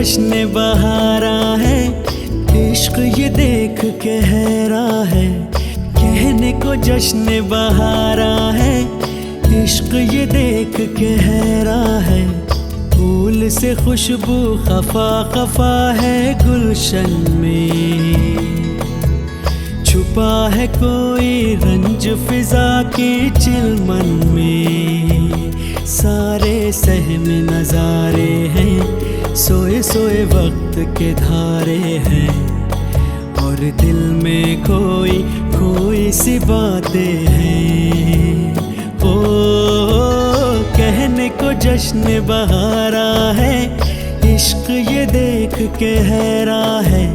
जश्न बहारा है, इश्क ये देख के हैरा है। कहने को जश्न बहारा है, इश्क ये देख के हैरा है। फूल से खुशबू खफा खफा है गुलशन में, छुपा है कोई रंज फिजा की चिलमन में। सारे सहम नजारे हैं, सोए सोए वक्त के धारे हैं, और दिल में कोई कोई सी बातें हैं। ओ कहने को जश्न बहारा है, इश्क ये देख के हैरा है।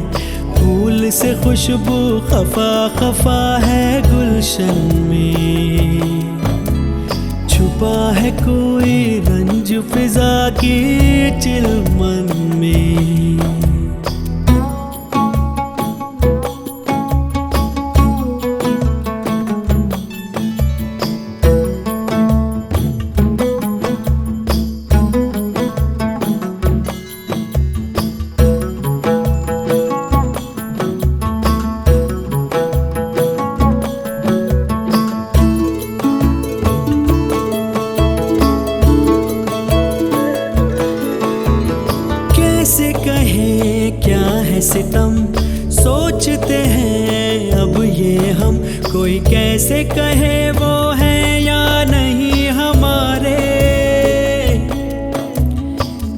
फूल से खुशबू खफा खफा है गुलशन में, छुपा है कोई रंज फिजा की चिलमन में। कैसे कहें क्या है सितम, सोचते हैं अब ये हम। कोई कैसे कहे वो है या नहीं हमारे,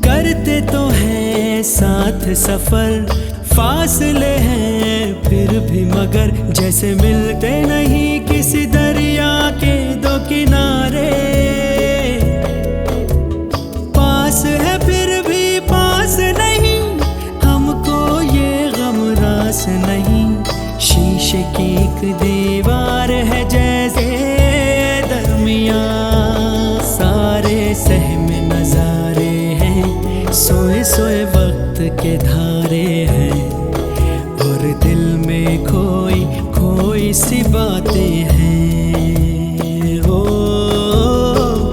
करते तो हैं साथ सफर, फासले हैं फिर भी मगर। जैसे मिलते नहीं किसी दरिया के दो किनारे, पास है फिर भी पास नहीं, हमको ये गम रास नहीं। शीशे की एक दीवार है जैसे दरमियां, सारे सहम नजारे हैं, सोए सोए वक्त के धारे हैं, और दिल में कोई कोई सी बातें हैं। ओ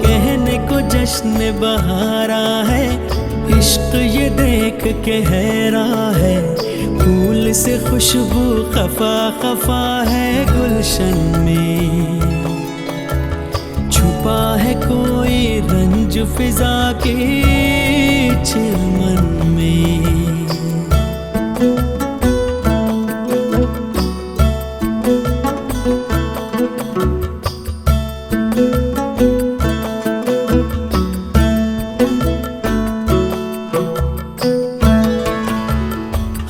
कहने को जश्न बहारा है, इश्क ये देख के हैरा है। फूल से खुशबू खफा खफा है गुलशन में, छुपा है कोई रंज फिजा के चिलमन में।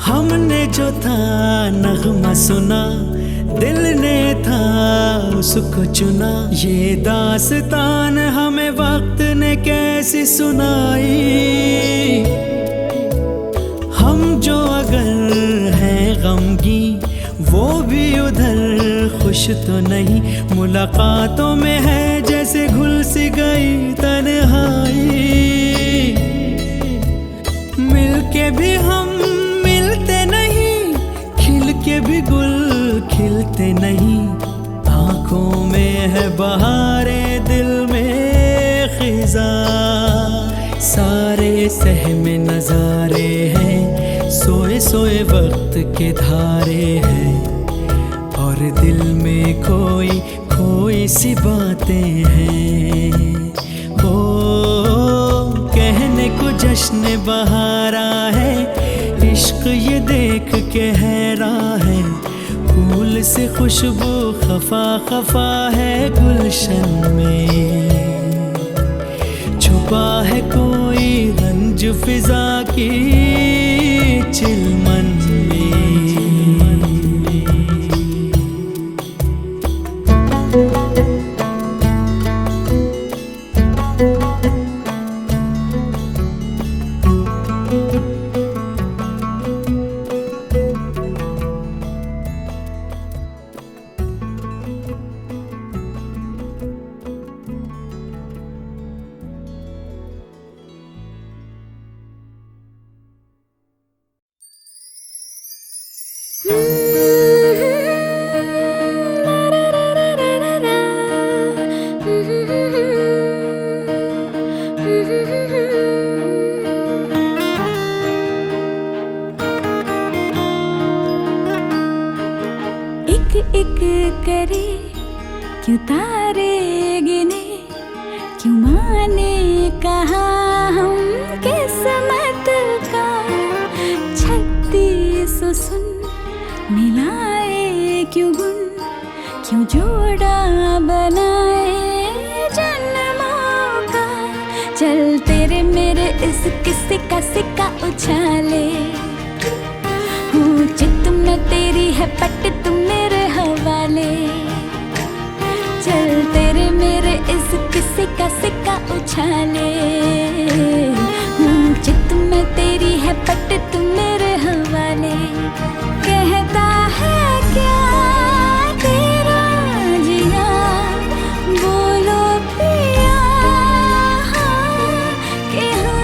हमने जो था नगमा सुना, दिल ने था उसको चुना। ये दास्तान हमें वक्त ने कैसी सुनाई, हम जो अगर हैं गमगी वो भी उधर खुश तो नहीं। मुलाकातों में है जैसे घुल सी गई तन्हाई, मिलके भी हम के भी गुल खिलते नहीं। आंखों में है बहारे, दिल में खिजा, सारे सहम नजारे हैं, सोए सोए वक्त के धारे हैं, और दिल में कोई कोई सी बातें हैं। ओ कहने को जश्न बहारा है, इश्क ये देख के हैरा है। फूल से खुशबू खफा खफा है गुलशन में, छुपा है कोई रंज फिजा की चिलमन एक एक करे क्यों तारे गिने, क्यों माने कहा हम किस्मत का। 36 सुन मिलाए क्यों गुण, क्यों जोड़ा बनाए जन्मों का। चल तेरे मेरे इस किस्से का सिक्का उछाले, हूँ चित में तेरी है पट तुम मेरे हवाले। चल तेरे मेरे इस किस्से का सिक्का उछाले, हूँ चित में तेरी है पट तुम मेरे हवाले। कहता है क्या तेरा जिया, बोलो पिया हाँ कि हाँ,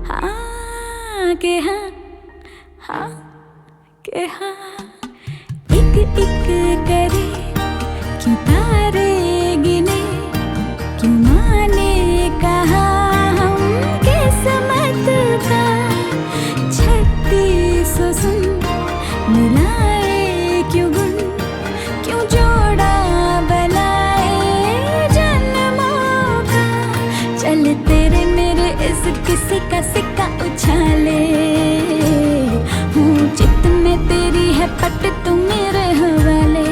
हाँ कि हाँ, हाँ कि हाँ। एक एक करे क्यों तारे गिने, क्यों माने कहा हम किस्मत का। 36 सुन मिलाए क्यों गुण, क्यों जोड़ा बनाए जन्मों का। चल तेरे मेरे इस किस्से का सिक्का उछाले, हूँ चित में तेरी है पट तुम मेरे हवाले।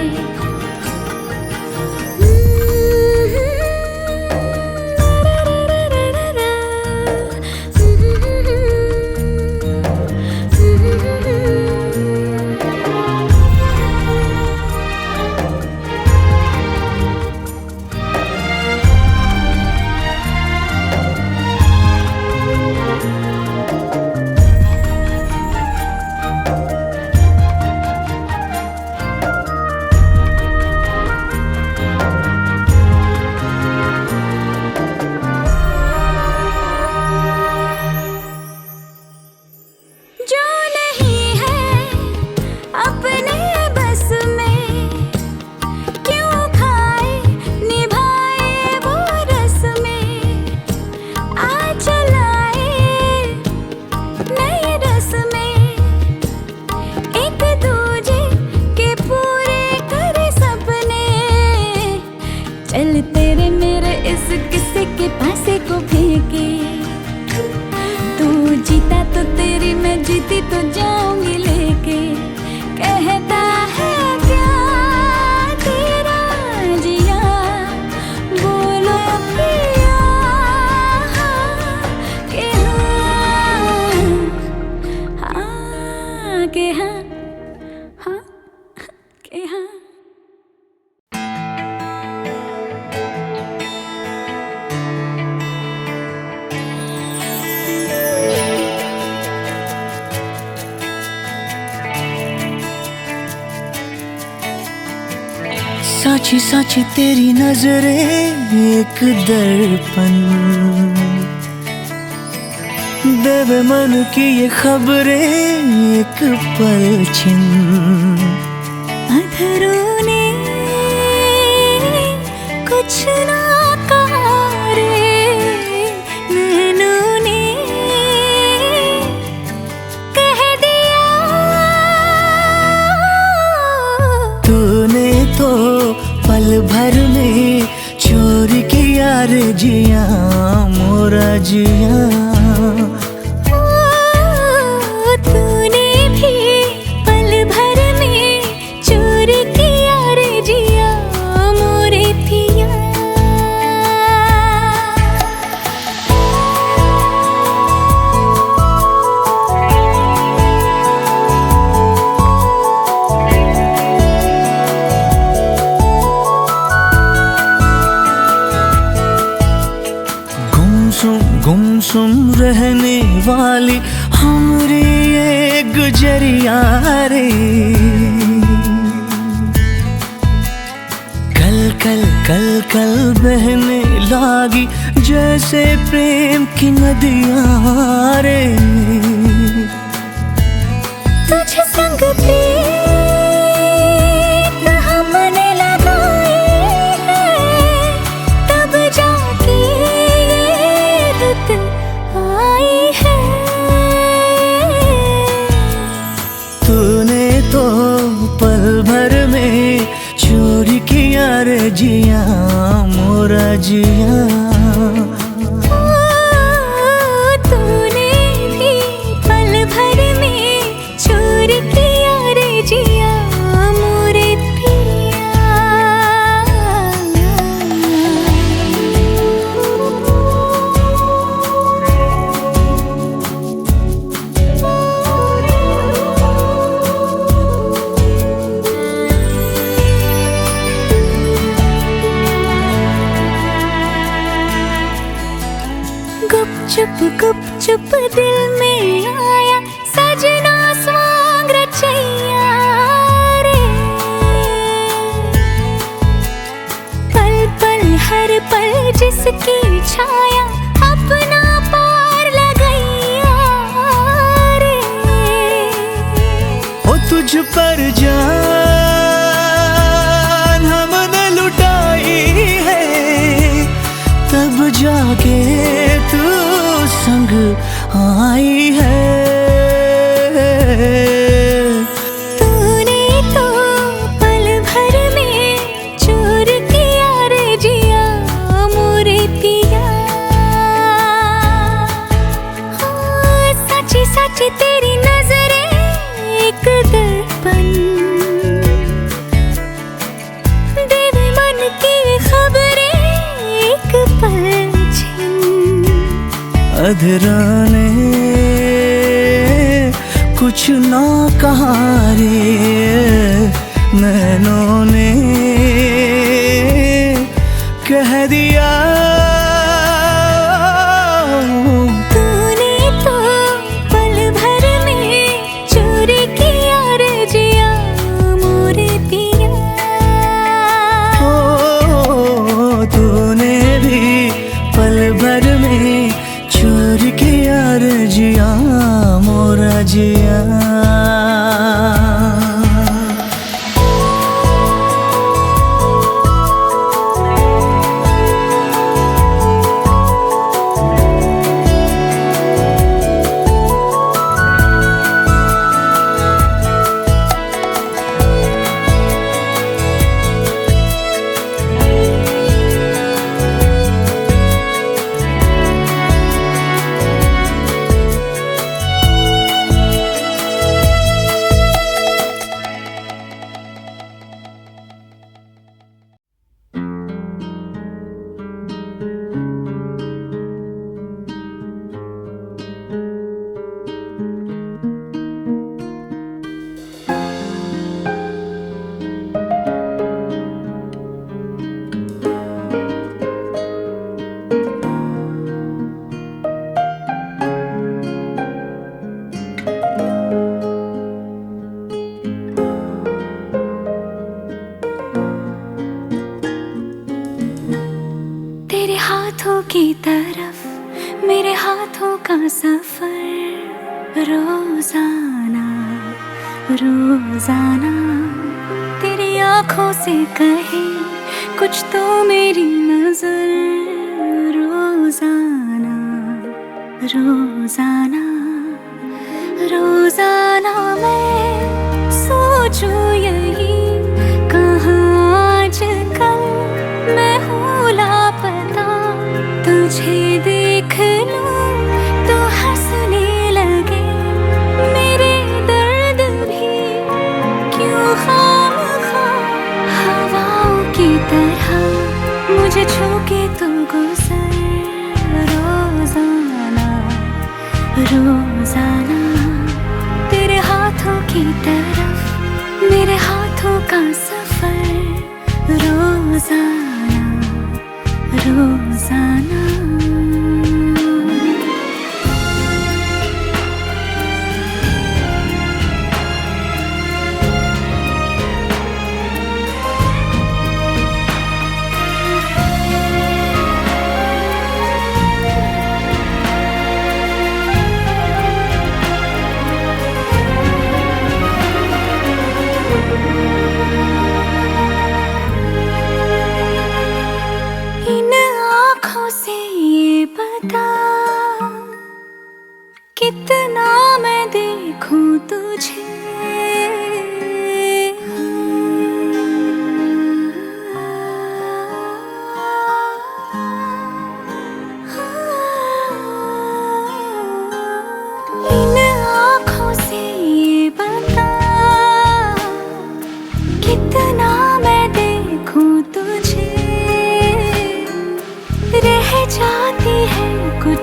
चल तेरे मेरे इस किस्से के पासे को फेंके, तू जीता तो तेरी मैं जीती तो जाऊंगी लेके। कहता है क्या तेरा जिया, बोलो पिया हाँ कि हाँ, हाँ कि हाँ, हाँ कि हाँ। साची साची तेरी नजरें एक दर्पण, देवे मन की ये खबरें एक पलछिन। अधरों ने कुछ ना कहा रे, नैनों ने कह दिया। तूने तो पल भर में चोरी किया रे जिया मोरा जिया। तूने भी पल भर में चोरी किया रे जिया मोरे पिया। गुमसुम रहने वाली हमरी ये गुजरिया रे, कल कल कल कल बहने लागी जैसे प्रेम की नदियाँ रे। तुझ संग प्रीत हमने लगाए हैं, तब जाके ये रुत आई है। तूने तो जिया मोरा जिया। तूने भी पल भर में चोर किया रे जिया मोरे पिया। गुप चुप दिल में आया सजना स्वांग रचैया रे। पल पल हर पल जिसकी छाया अपना पार लगैया रे। ओ तुझ पर जान हमने लुटाई है, तब जाके तू संग आई है। तूने तो पल भर में चोर किया रे जिया मोरे पिया। सच्ची सच्ची तेरी नजरें एक दर्पण, देवे मन की खबरें एक पल छिन। अधरा ने कुछ ना कहा रे, नैनों ने कह दिया। तूने तो पल भर में चोर किया रे जिया मोरे पिया। ओ तूने भी पल भर में चोर किया रे जिया मोरा जिया। हाथों की तरफ मेरे हाथों का सफर, रोजाना रोजाना तेरी आंखों से कहे कुछ तो मेरी नजर। रोजाना रोजाना रोजाना मैं सोचूं यही, कहाँ आजकल मैं हूँ लापता। तुझे देख लूं तो हंसने लगे मेरे दर्द भी, क्यों खामखा हवाओं की तरह मुझे छू के तू गुजर। रोजाना रोजाना तेरे हाथों की तरफ मेरे हाथों का सफर। रोजाना रोजाना कितना मैं देखूं तुझे।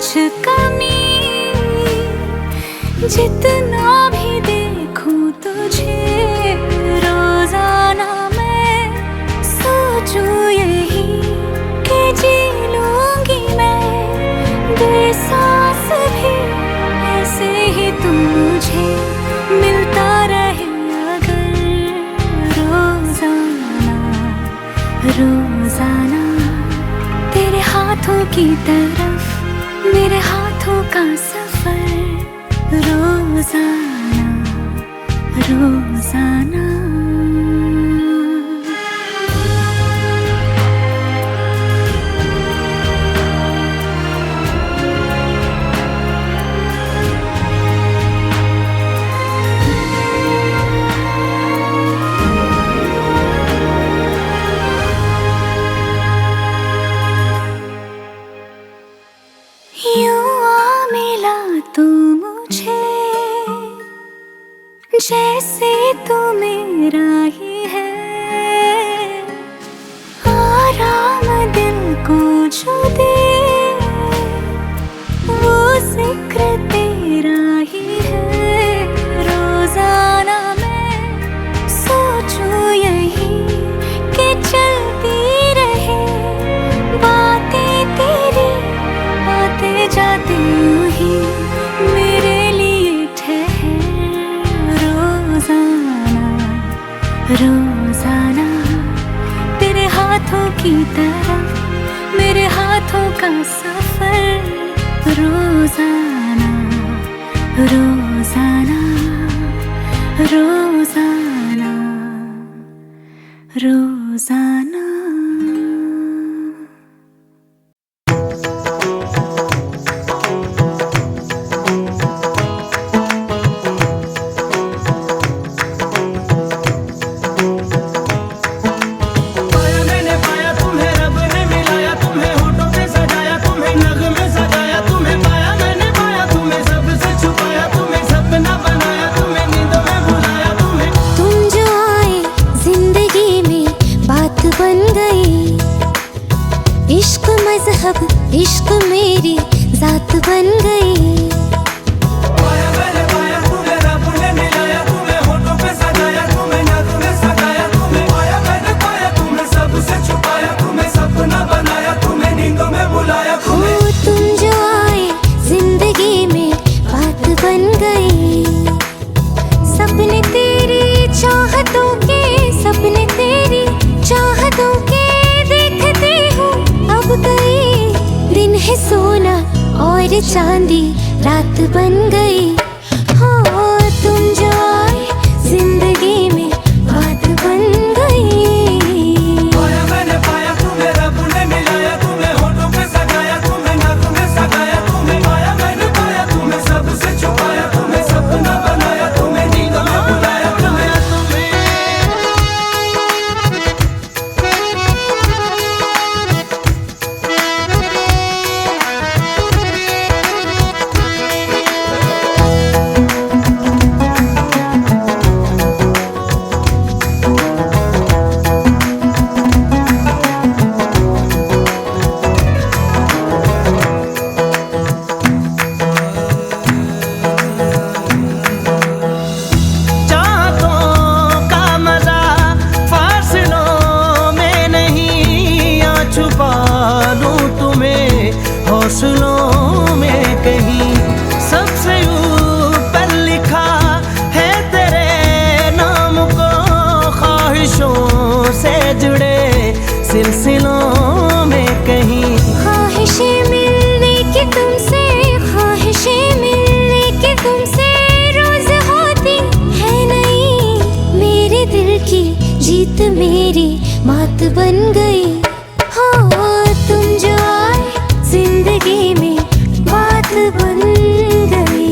कुछ कमी, जितना भी देखूं तुझे रोजाना मैं सोचूं यही कि जी लूंगी मैं बेसास भी ऐसे ही तू मुझे मिलता रहे अगर रोजाना रोजाना तेरे हाथों की तरफ मेरे हाथों का सफर रोजाना रोजाना। यूं आ मिला तू मुझे जैसे तू मेरा ही है, आराम दिल को जो दे वो जिक्र तेरा ही है। रोजाना मैं सोचूं यही कि चलती रहे बातें तेरी आते जाते यूं ही मेरे लिए ठहर रोजाना रोजाना तेरे हाथों की तरफ मेरे हाथों का सफर रोजाना रोजाना रोजाना रोजाना। इश्क मेरी जात बन गई। पाया मैंने पाया तुम्हें रब ने मिलाया तुम्हें होठों पे सजाया तुम्हें नाक में सजाया तुम्हें पाया मैंने पाया तुम्हें सबसे छुपाया तुम्हें सपना बनाया तुम्हें नींदों में बुलाया तुम्हें। तुम जो आए जिंदगी में बात बन गई। सपने तेरी चाहतों के सपने तेरी चाहतों के देखते हो अब गई। दिन है सोना और चांदी रात बन गई। हो तुम जो आए जिंदगी में बात बन गई। पाया मैंने पाया तुम्हें रब ने मिलाया तुम्हें होठों पे सजाया तुम्हें नाक में सजाया तुम्हें पाया मैंने पाया तुम्हें सबसे छुपाया तुम्हें सपना बनाया तुम्हें नींदों में बुलाया तुम्हें। हौसलों में कहीं सबसे ऊपर लिखा है तेरे नाम को ख्वाहिशों से जुड़े सिलसिलों में कहीं। ख्वाहिशें मिलने की तुमसे ख्वाहिशें मिलने की तुमसे रोज होती है नहीं। मेरे दिल की जीत मेरी मात बन गई। हो तुम जो आए जिंदगी में बात बन गई।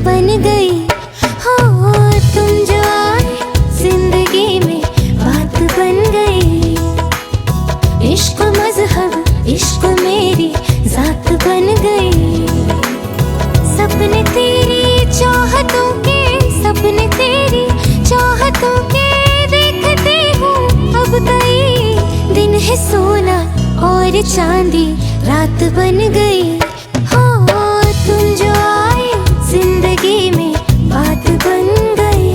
बन गई हो। तुम जो आए जिंदगी में बात बन गई। इश्क मजहब इश्क मेरी जात बन गई। सपने तेरी चाहतों के, सपने तेरी चाहतों के देखते हूँ अब कई दिन है सोना और चांदी रात बन गई हो। तुम जो आए जिंदगी में बात बन गई।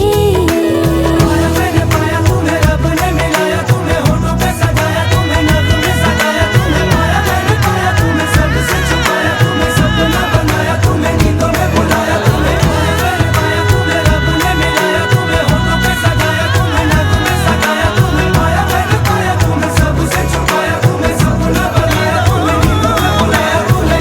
पाया मैंने पाया तुम्हें, रब ने मिलाया तुम्हें, होठों पे सजाया तुम्हें, नज़्म में सजाया तुम्हें। पाया मैंने पाया तुम्हें, सबसे छुपाया तुम्हें, सपना बनाया तुम्हें, नींदों में बुलाया तुम्हें। पाया मैंने पाया तुम्हें, रब ने मिलाया तुम्हें, होठों पे सजाया तुम्हें, नज़्म में सजाया तुम्हें। पाया मैंने पाया तुम्हें, सबसे छुपाया तुम्हें, सपना बनाया तुम्हें, नींदों में बुलाया तुम्हें।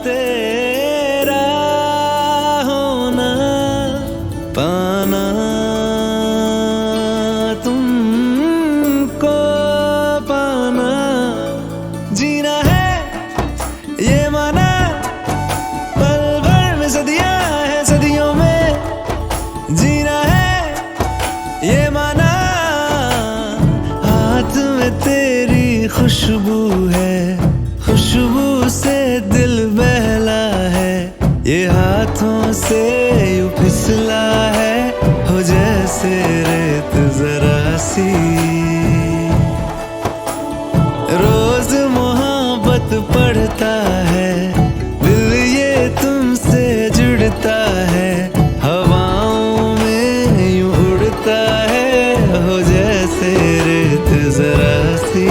तेरा होना पाना तुमको पाना जीना है ये माना पल भर में सदियां हैं सदियों में जीना है ये माना हाथ में तेरी खुशबू है खुशबू से दिल बहला है ये हाथों से यूं फिसला है हो जैसे रेत जरा सी रोज मोहब्बत पढ़ता है दिल ये तुमसे जुड़ता है हवाओं में यूं उड़ता है हो जैसे रेत जरा सी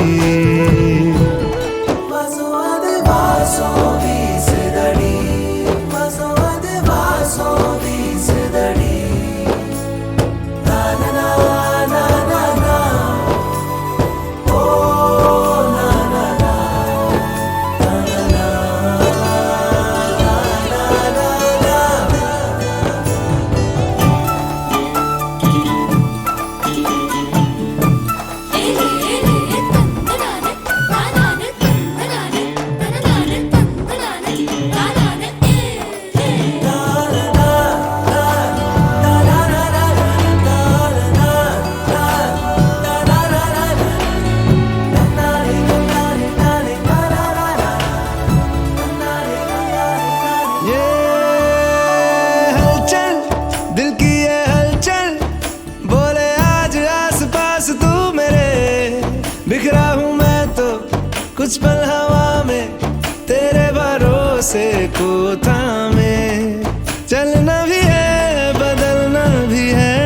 बिखरा हूँ मैं तो कुछ पल हवा में तेरे भरोसे को थामे चलना भी है बदलना भी है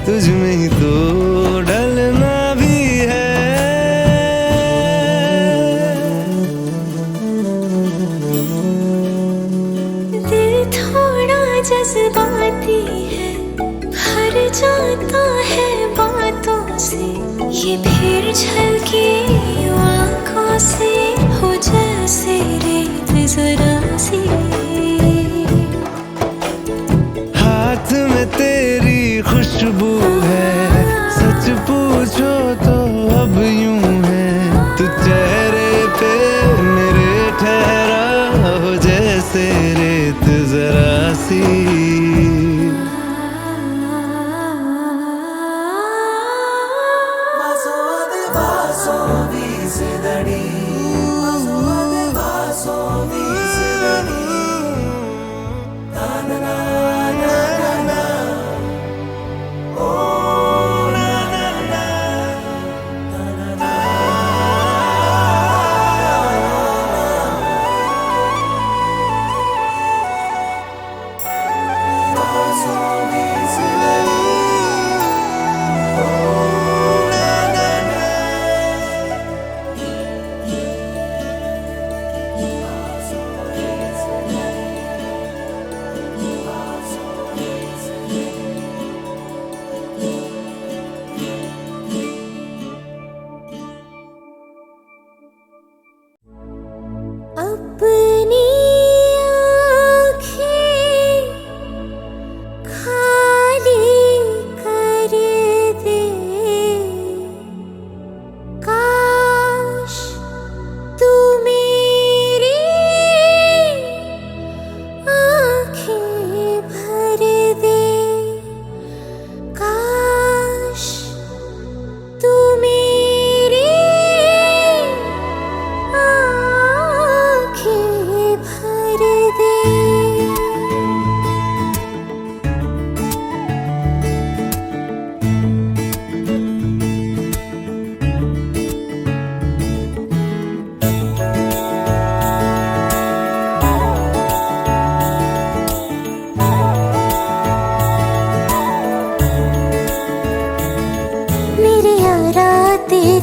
तुझ में ही तो ढलना भी है दिल थोड़ा जज्बाती है भर जाता है बातों से ये फिर झलके आँखों से हो जैसे रेत जरा सी हाथ में तेरी खुशबू है सच पूछो तो अब यूं है तू चेहरे पे मेरे ठहरा हो जैसे रेत जरा सी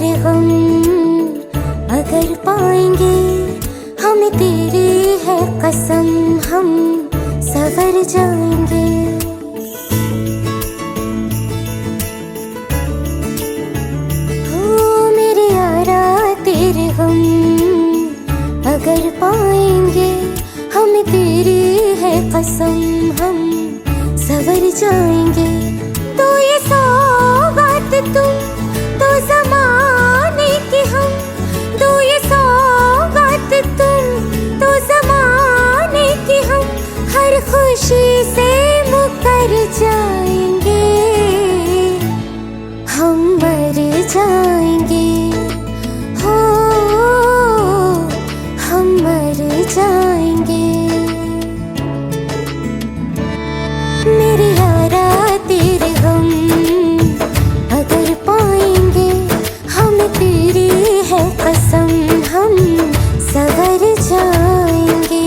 तेरे गम अगर पाएंगे, हमें तेरी है कसम, हम सवर जाएंगे। हो मेरे यारा तेरे गम अगर पाएंगे, हमें तेरी है कसम, हम सवर जाएंगे। तो ये सौगात तुम तो ज़माने की, हम तो ये सौगात तुम तो ज़माने की, हम हर खुशी से मुकर जाएंगे, हम मर जाएंगे। हो हम मर जाएंगे। मेरे यारा तेरे गम अगर पाएंगे, हमें तेरी है कसम, हम सवर जाएंगे।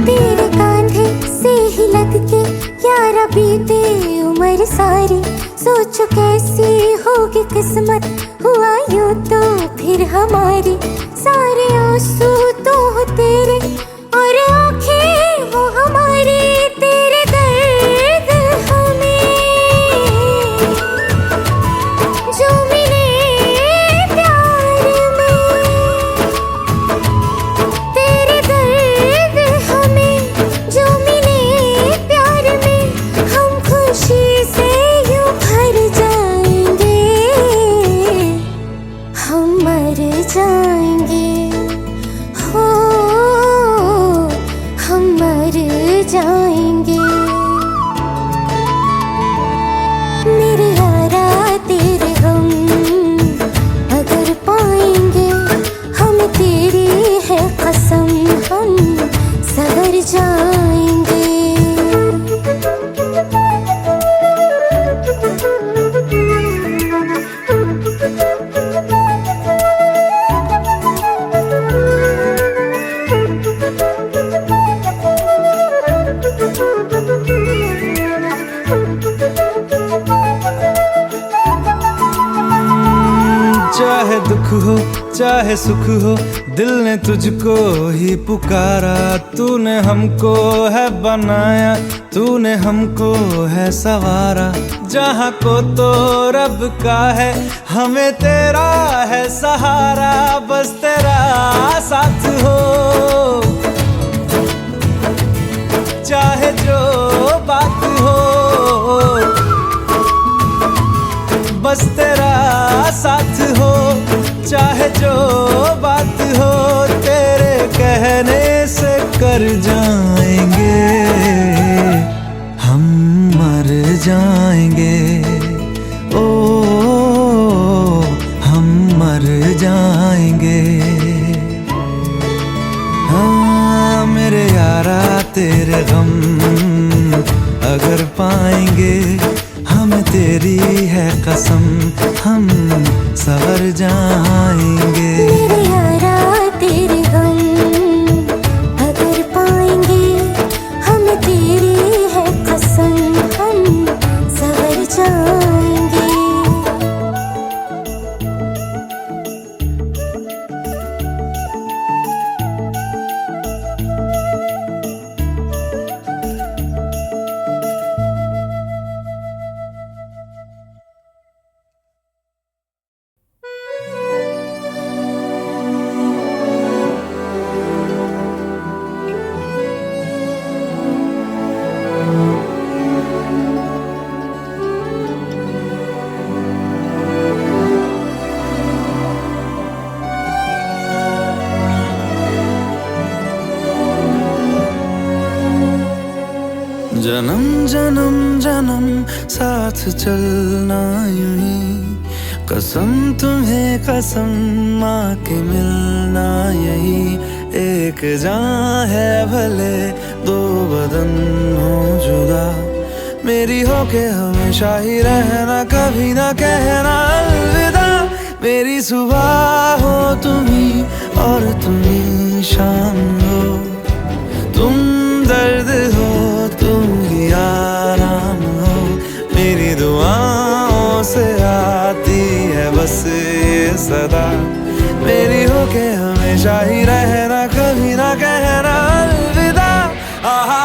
तेरे कांधे से ही लग के यारा बीते उम्र सारी, सोचो कैसी होगी किस्मत, हुआ यूं तो फिर हमारी। सारे आंसू तो हो तेरे और आंखें वो हमारी, तेरे दर्द हमें जो मिले प्यार में, तेरे दर्द हमें जो मिले प्यार में, हम खुशी से यूं भर जाएंगे, हम मर जाएंगे। हो हम मर जाएंगे। मेरे यारा तेरे गम अगर पाएंगे, हमें तेरी है कसम, हम सवर जाएंगे। चाहे दुख हो चाहे सुख हो, दिल ने तुझको ही पुकारा। तूने हमको है बनाया, तूने हमको है सवारा। जहाँ को तो रब का है, हमें तेरा है सहारा। बस तेरा साथ हो, चाहे जो बात हो, बस तेरा साथ हो, चाहे जो बात हो। तेरे कहने से कर जाएंगे, हम मर जाएंगे। ओ हम मर जाएंगे। हाँ मेरे यारा तेरे गम अगर पाएंगे, हमें तेरी है कसम, हम सवर जाएंगे। मेरे यारा तेरे गम अगर पाएंगे, हमें तेरी है कसम, हम सवर जाएंगे। जन्म जन्म जन्म साथ चलना यूं ही, कसम तुम्हें कसम माँ के मिलना यही। एक जान है भले दो बदन हो जुदा, मेरी हो के हमेशा ही रहना, कभी ना कहना अलविदा। मेरी सुबह हो तुम ही और तुम ही शाम हो। से आती है बस ये सदा, मेरी होके हमेशा ही रहना, कभी ना कहना अलविदा। आहा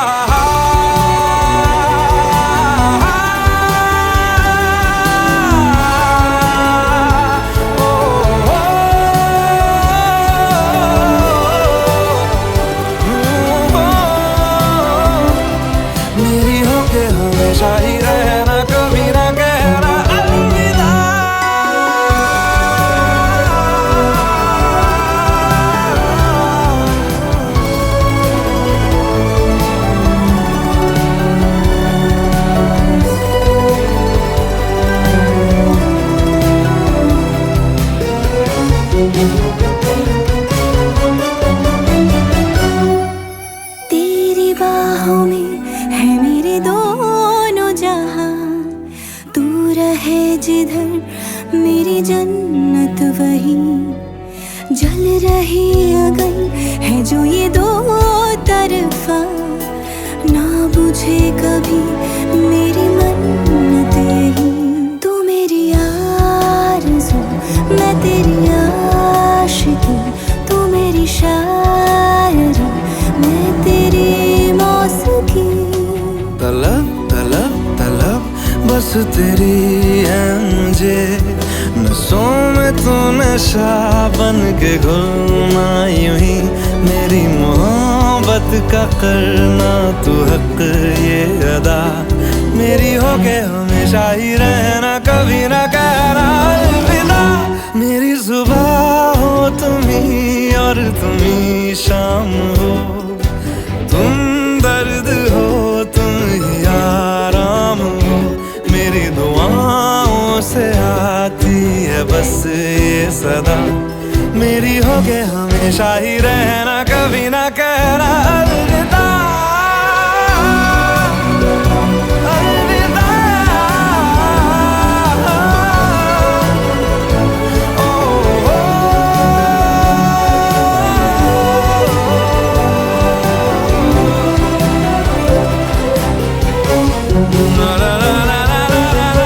मेरी होके हमेशा ही रहना, कभी ना कहना अलविदा। तेरी बाहों में है मेरे दोनों जहां, तू रहे जिधर मेरी जन्नत वही, जल रही अगन है जो ये दो तरफा, ना बुझे कभी मेरी मन्नत यही। तू मेरी आरज़ू मैं तेरी आशिकी, तू मेरी शायरी मैं तेरी मौसीकी। तलब तलब तलब बस तेरी है मुझे, नसों में तू नशा बन के घुलना यूं ही, मेरी मोहब्बत का करना तू हक ये अदा, मेरी होके हमेशा ही रहना, कभी ना कहना अलविदा। मेरी सुबह हो तुम ही और तुम ही शाम हो, तुम दर्द हो तुम ही आराम हो, मेरी दुआओं से आती है बस ये सदा, मेरी होके हमेशा ही रहना, कभी ना कहना अलविदा। अलविदा। ओ, ओ, na, na, na, na, na, na, na,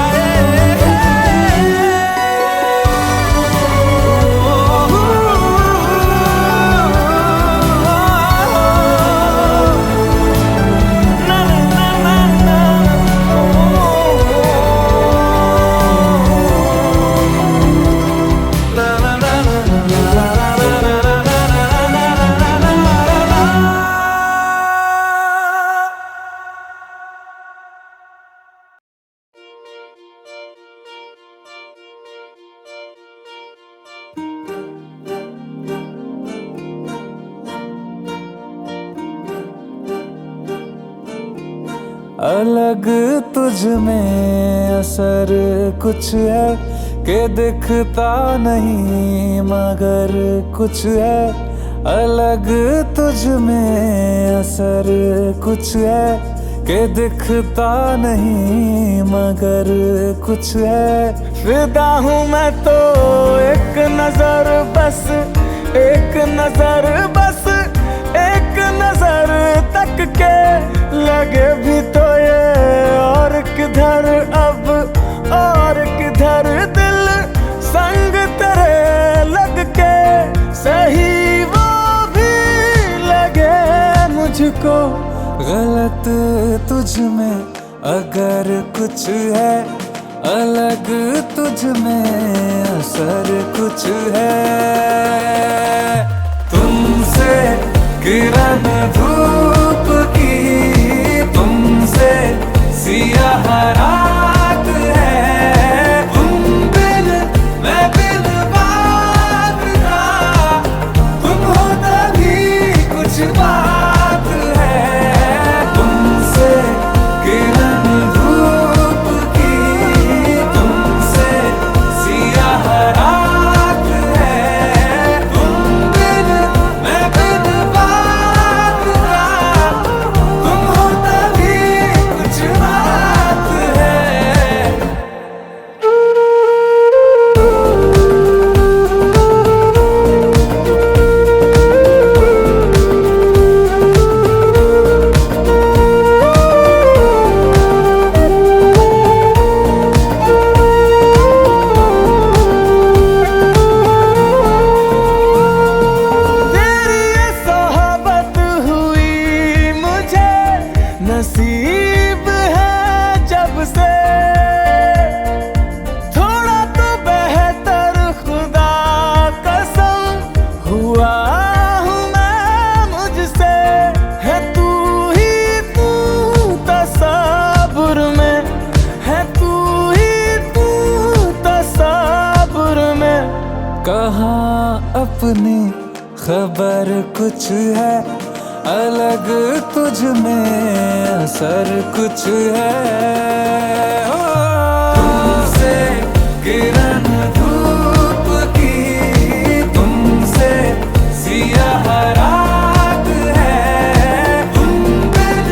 अलग तुझ में असर कुछ है कि दिखता नहीं मगर कुछ है, अलग तुझ में असर कुछ है कि दिखता नहीं मगर कुछ है। फिदा हूँ मैं तो एक नजर बस, एक नजर बस, एक नजर तक के लगे भी तो ये और किधर अब और किधर दिल संग तेरे लग के, सही वो भी लगे मुझको गलत तुझ में अगर कुछ है, अलग तुझ में असर कुछ है। तुमसे किरण धूप की, तुमसे सियाह रात है, तुम बिन मैं बिन बात का, तुम हो तभी कुछ बात है। तुमसे किरण धूप की, तुमसे सियाह रात है, कहाँ अपनी खबर कुछ है अलग, तुझ में असर कुछ है। ओ, तुमसे किरण धूप की, तुमसे सियाह रात है। तुम बिन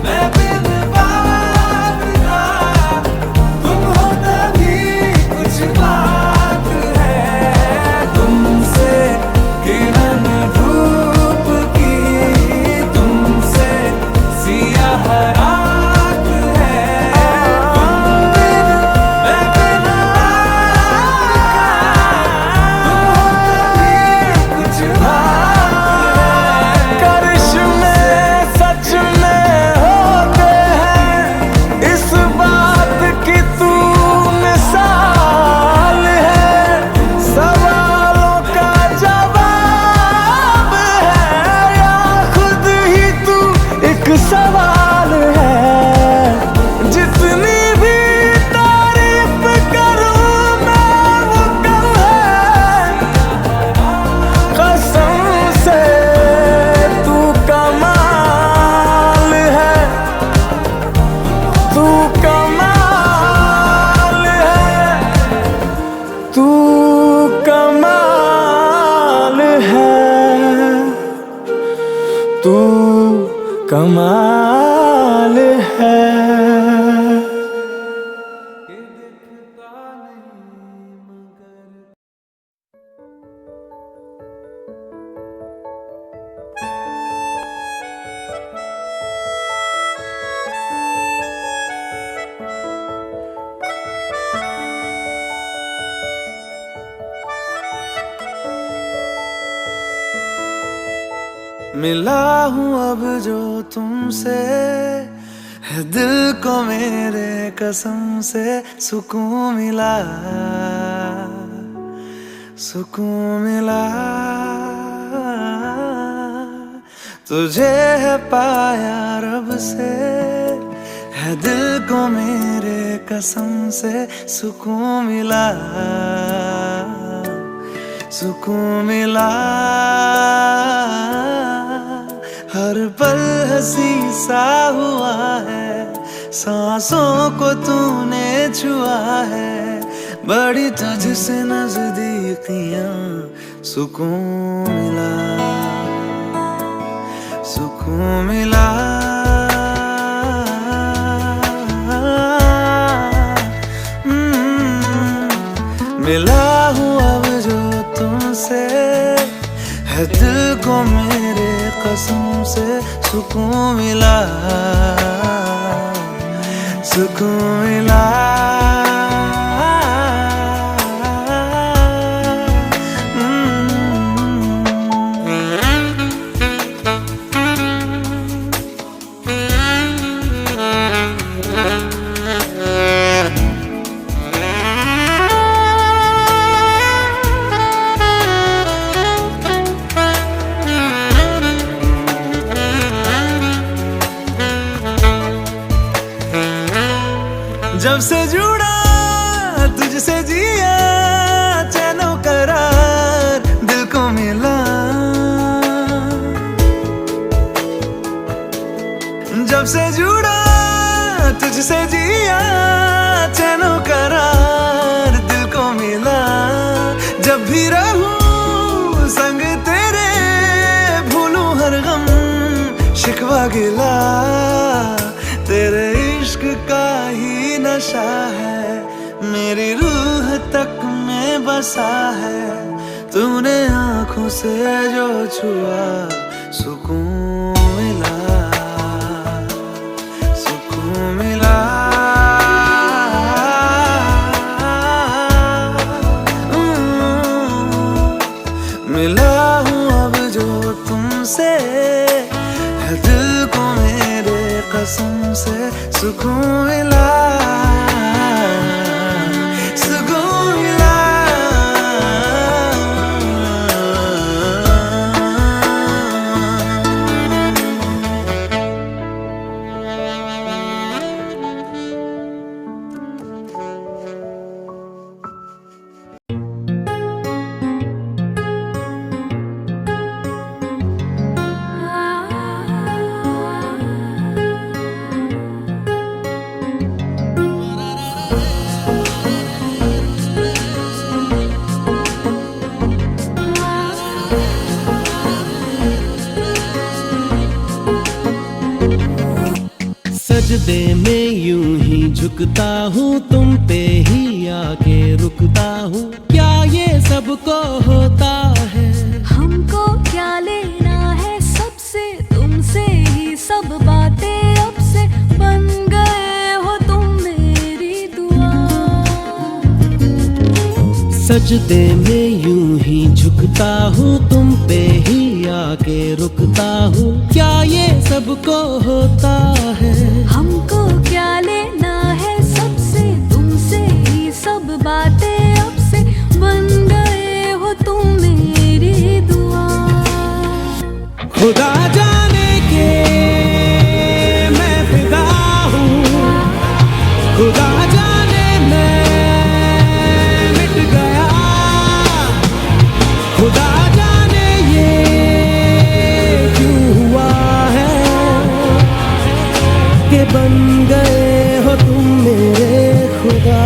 मैं बिन बात का, तुम हो तभी कुछ बात है। तुमसे किरण धूप की, तुमसे सियाह रात है। तुम बिन मैं बिन बात का, तुम हो तभी कुछ बात है। करिश्मे सच में होते हैं, इस बात की तू मिसाल है। सवालों का जवाब है, या खुद ही तू एक सवाल है। जितनी भी तारीफ करूं मैं वो कम है, कसम से तू कमाल है, तू कमाल है, तू कमाल है, तू कमाल है। मिला हूँ अब जो तुमसे, है दिल को मेरे कसम से सुकून मिला, सुकून मिला। तुझे है पाया रब से, है दिल को मेरे कसम से सुकून मिला, सुकून मिला। हर पल हंसी सा हुआ है, सांसों को तूने छुआ है। बड़ी तुझसे नजदीकियां, सुकून मिला, सुकून मिला। मिला हूँ अब जो तुमसे, है दिल को मेरे कसम से सुकून मिला, सुकून मिला। जब से जुड़ा तुझसे जिया, चैनो करार दिल को मिला। जब से जुड़ा तुझसे जिया, चैनो करार दिल को मिला। जब भी रहूं संग तेरे, भूलूं हर गम शिकवा गिला। तेरे इश्क का ही नशा है, मेरी रूह तक में बसा है। तूने आंखों से जो छुआ, सुकून मिला, सुकून मिला। मिला हूँ अब जो तुमसे, है दिल को मेरे कसम से सुकून मिला, सुकून मिला। सजदे में यूं ही झुकता हूँ, तुम पे ही आके रुकता हूँ, क्या ये सबको होता है? हमको क्या लेना है सबसे, तुमसे ही सब बातें अब से बन गए हो तुम मेरी दुआ। सजदे में यूं ही झुकता हूँ, तुम पे ही आके रुकता हूँ, क्या ये सबको होता है? हमको क्या लेना है सबसे, तुमसे ही सब बातें अब से बन गए हो तुम मेरी दुआ। खुदा जाने के मैं फिदा हूँ, खुदा जाने मैं मिट गया, खुदा जाने ये क्यों हुआ है कि बन गए हो तुम मेरे खुदा।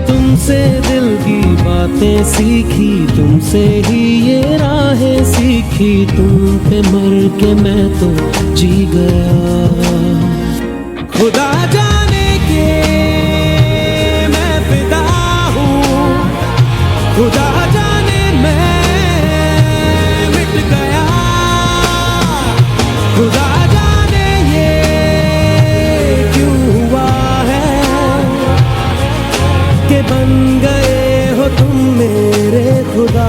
तुमसे दिल की बातें सीखी, तुमसे ही ये राहें सीखी, तुम पे मर के मैं तो जी गया। खुदा जाने के मैं फिदा हूँ, खुदा जाने मैं मिट गया, खुदा जाने ये क्यों हुआ है कि बन गए हो तुम मेरे खुदा।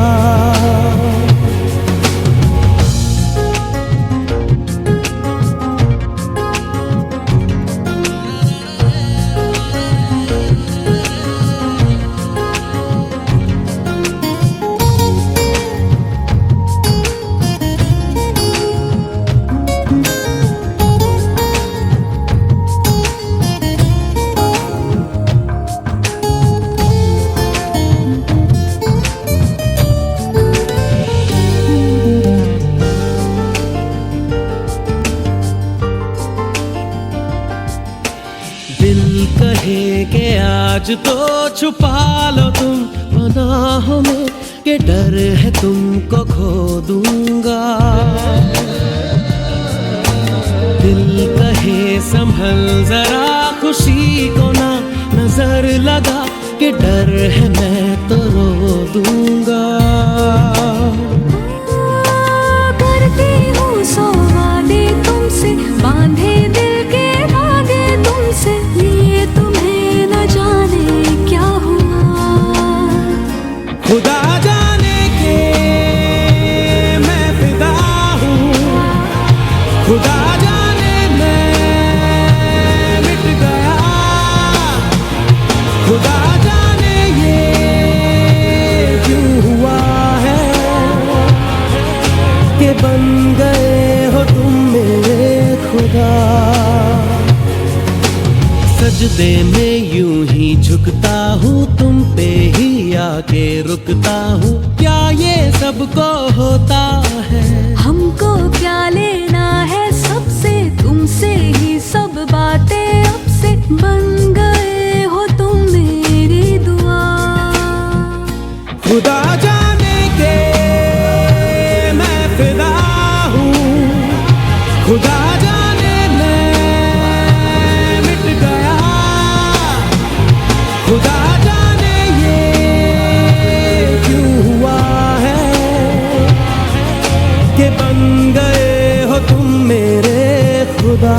दिल कहे कि आज तो छुपा लो तुम पनाहों में, कि डर है तुमको खो दूंगा। दिल कहे संभल जरा खुशी को ना नजर लगा, कि डर है मैं तो रो दूंगा। करती हूँ सौ वादे तुमसे, बांधे दिल के धागे तुमसे, ये तुम्हें न जाने क्या हुआ। खुदा जाने के मैं फिदा हूँ, खुदा जाने मैं मिट गया, खुदा जाने ये क्यों हुआ है कि बन गए हो तुम मेरे खुदा। सजदे में यूं ही झुकता हूँ, तुम पे ही आके रुकता हूँ, क्या ये सबको होता है? हमको क्या लेना है सबसे, तुमसे ही सब बातें अब से बन गए हो तुम मेरी दुआ। खुदा जाने के मैं फिदा हूँ, खुदा जाने मैं मिट गया, खुदा जाने ये क्यों हुआ है कि बन गए हो तुम मेरे खुदा।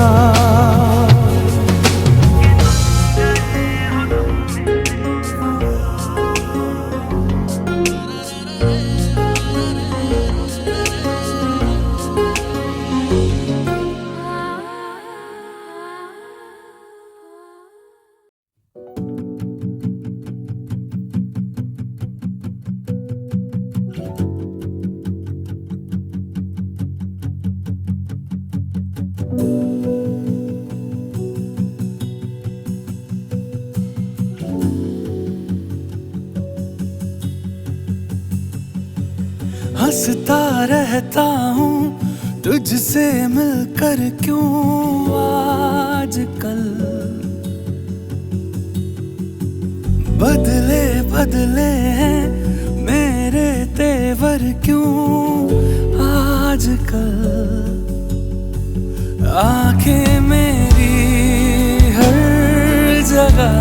हंसता रहता हूँ तुझसे मिलकर क्यों आजकल। बदले बदले हैं मेरे तेवर क्यों आजकल। आंखें मेरी हर जगह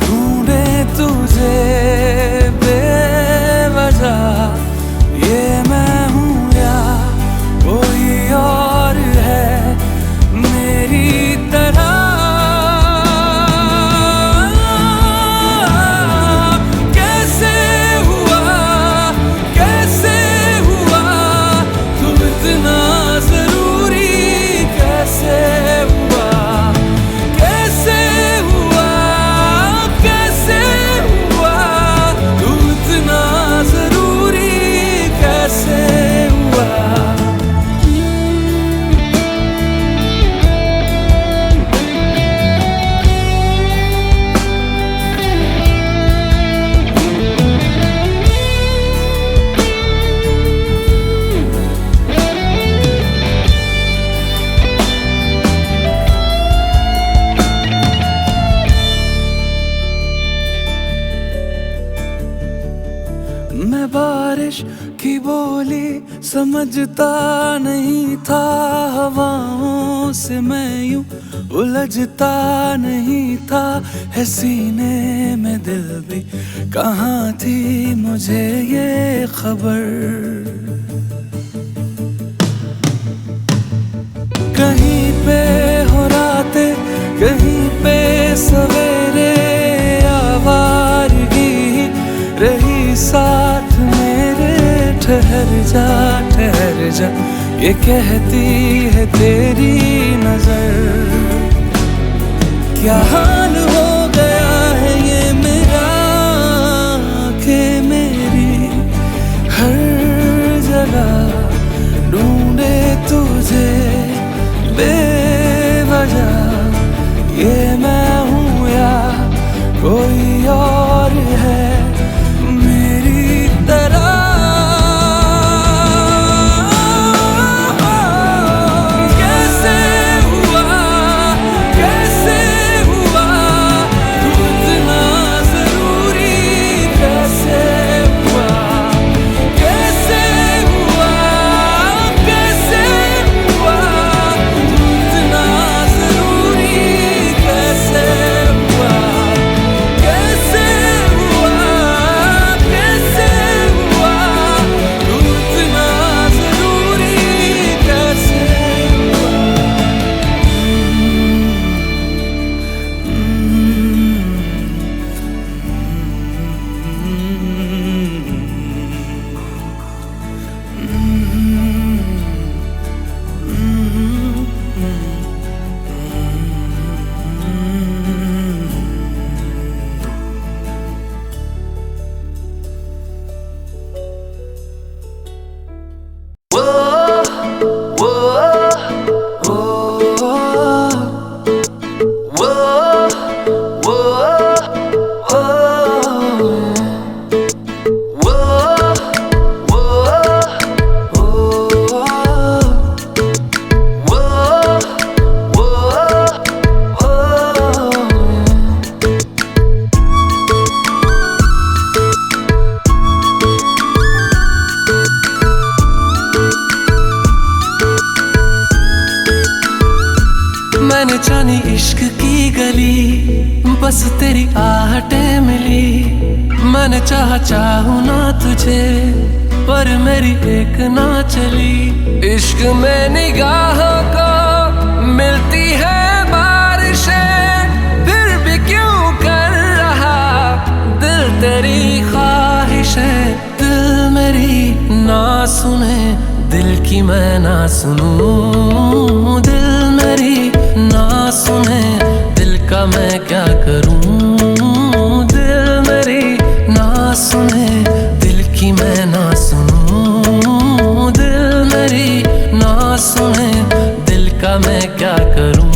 ढूंढे तुझे बेवजह। ये मैं हूँ या कोई और है मेरी तरह। कैसे हुआ तू इतना जरूरी। कैसे हुआ तू इतना जरूरी। कैसे हुआ। मैं बारिश की बोली समझता नहीं था। हवाओं से मैं यूं उलझता नहीं था। है सीने में दिल भी कहाँ थी मुझे ये खबर। कहीं पे हो रातें कहीं पे सवेरे। आवारगी रही साथ मेरे। ठहर जा ये कहती है तेरी नजर। क्या हाल हो गया है ये मेरा। आंखें मेरी हर जगह ढूंढे तुझे बेवजह। ये मैं हूँ या कोई और है मेरी तरह। कैसे हुआ तू इतना जरूरी। कैसे हुआ तू इतना जरूरी। कैसे हुआ तू इतना जरूरी। कैसे मैंने जानी इश्क की गली बस तेरी आहटें मिली। मैंने चाहूँ ना तुझे पर मेरी एक ना चली। इश्क में निगाहों को मिलती है बारिशें फिर भी क्यों कर रहा दिल तेरी ख्वाहिशें। दिल मेरी ना सुने दिल की मैं ना सुनूं। दिल मेरी ना सुने दिल का मैं क्या करूं। दिल मेरी ना सुने दिल की मैं ना सुनूं। दिल मेरी ना सुने दिल का मैं क्या करूं।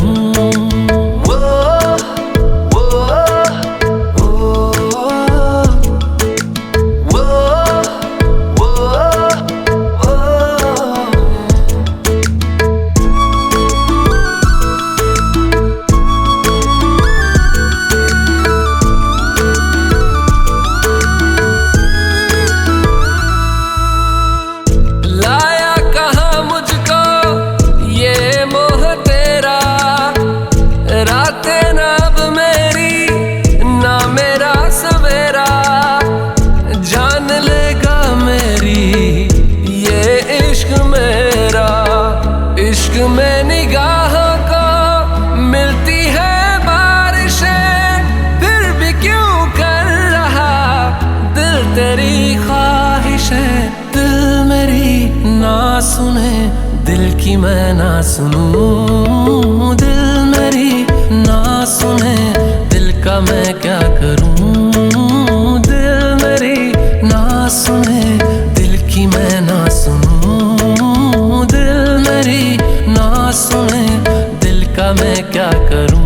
सुने दिल की मैं ना सुनूं, दिल मेरी ना सुने दिल का मैं क्या करूं, दिल मेरी ना सुने दिल की मैं ना सुनूं, दिल मेरी ना सुने दिल का मैं क्या करूं।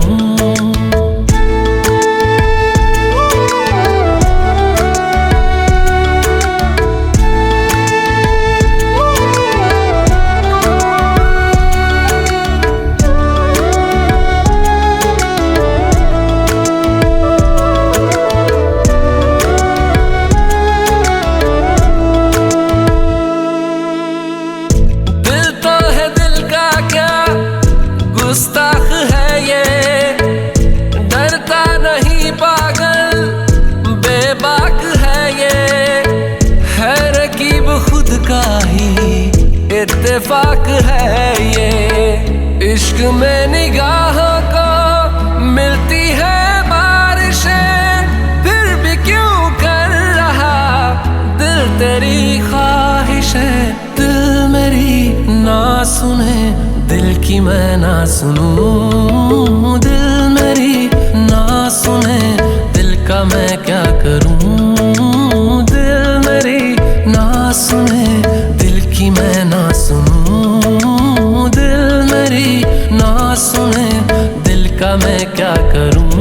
गुस्ताख है ये, डरता नहीं पागल बेबाक है ये, है रकीब खुद का ही इत्तेफाक है ये। इश्क में निगाहों को मिलती है बारिशें, फिर भी क्यों कर रहा दिल तेरी ख्वाहिशें, दिल मेरी ना सुने दिल की मैं ना सुनूं, दिल मेरी ना सुने दिल का मैं क्या करूं, दिल मेरी ना सुने दिल की मैं ना सुनूं, दिल मेरी ना सुने दिल का मैं क्या करूं।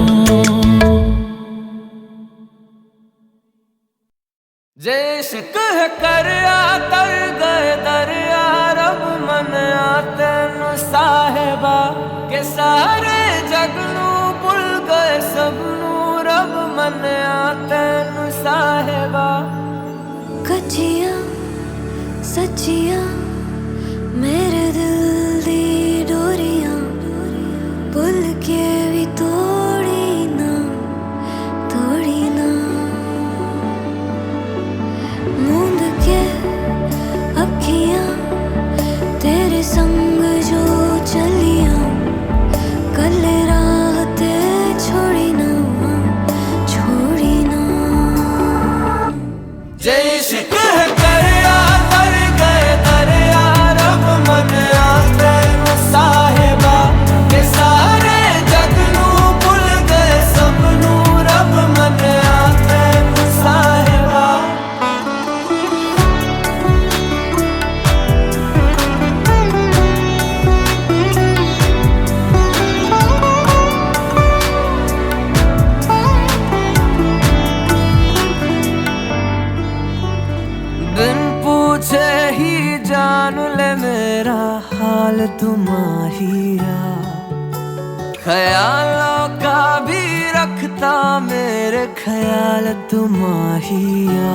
जैसे कह कर तर गए दरिया रब मन आते साहेबा के सारे जगनू भुल गए सबनू रब मन आते साहेबा। कच्चियां सच्चियां मेरे दिल दी डोरियां भुल के भी तोड़ी ना मूंद के अखियां तेरे संग जो चलियां कल रात छोड़ी ना जैसे कह कर तर गए दरिया रब मन आते साहेबा के सारे जगनू भुल गए सबनू रब मन आते साहेबा। बिन पूछे ही जान ले मेरा हाल तुम्हारिया, ख्यालों का भी रखता मेरे ख्याल तुम्हारिया।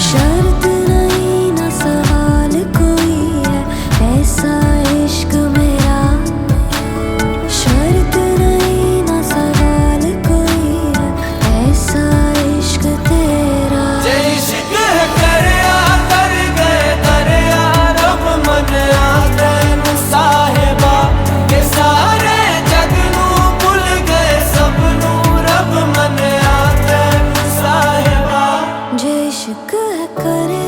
शर्त नहीं ना सवाल कोई है ऐसा इश्क मेरा, शर्त नहीं ना सवाल कोई है ऐसा इश्क तेरा। जैसे कह कर तर गए दरिया रब मन आते साहेबा के सारे जगनू भुल गए सबनू रब मन आते साहेबा। जो इश्क है करे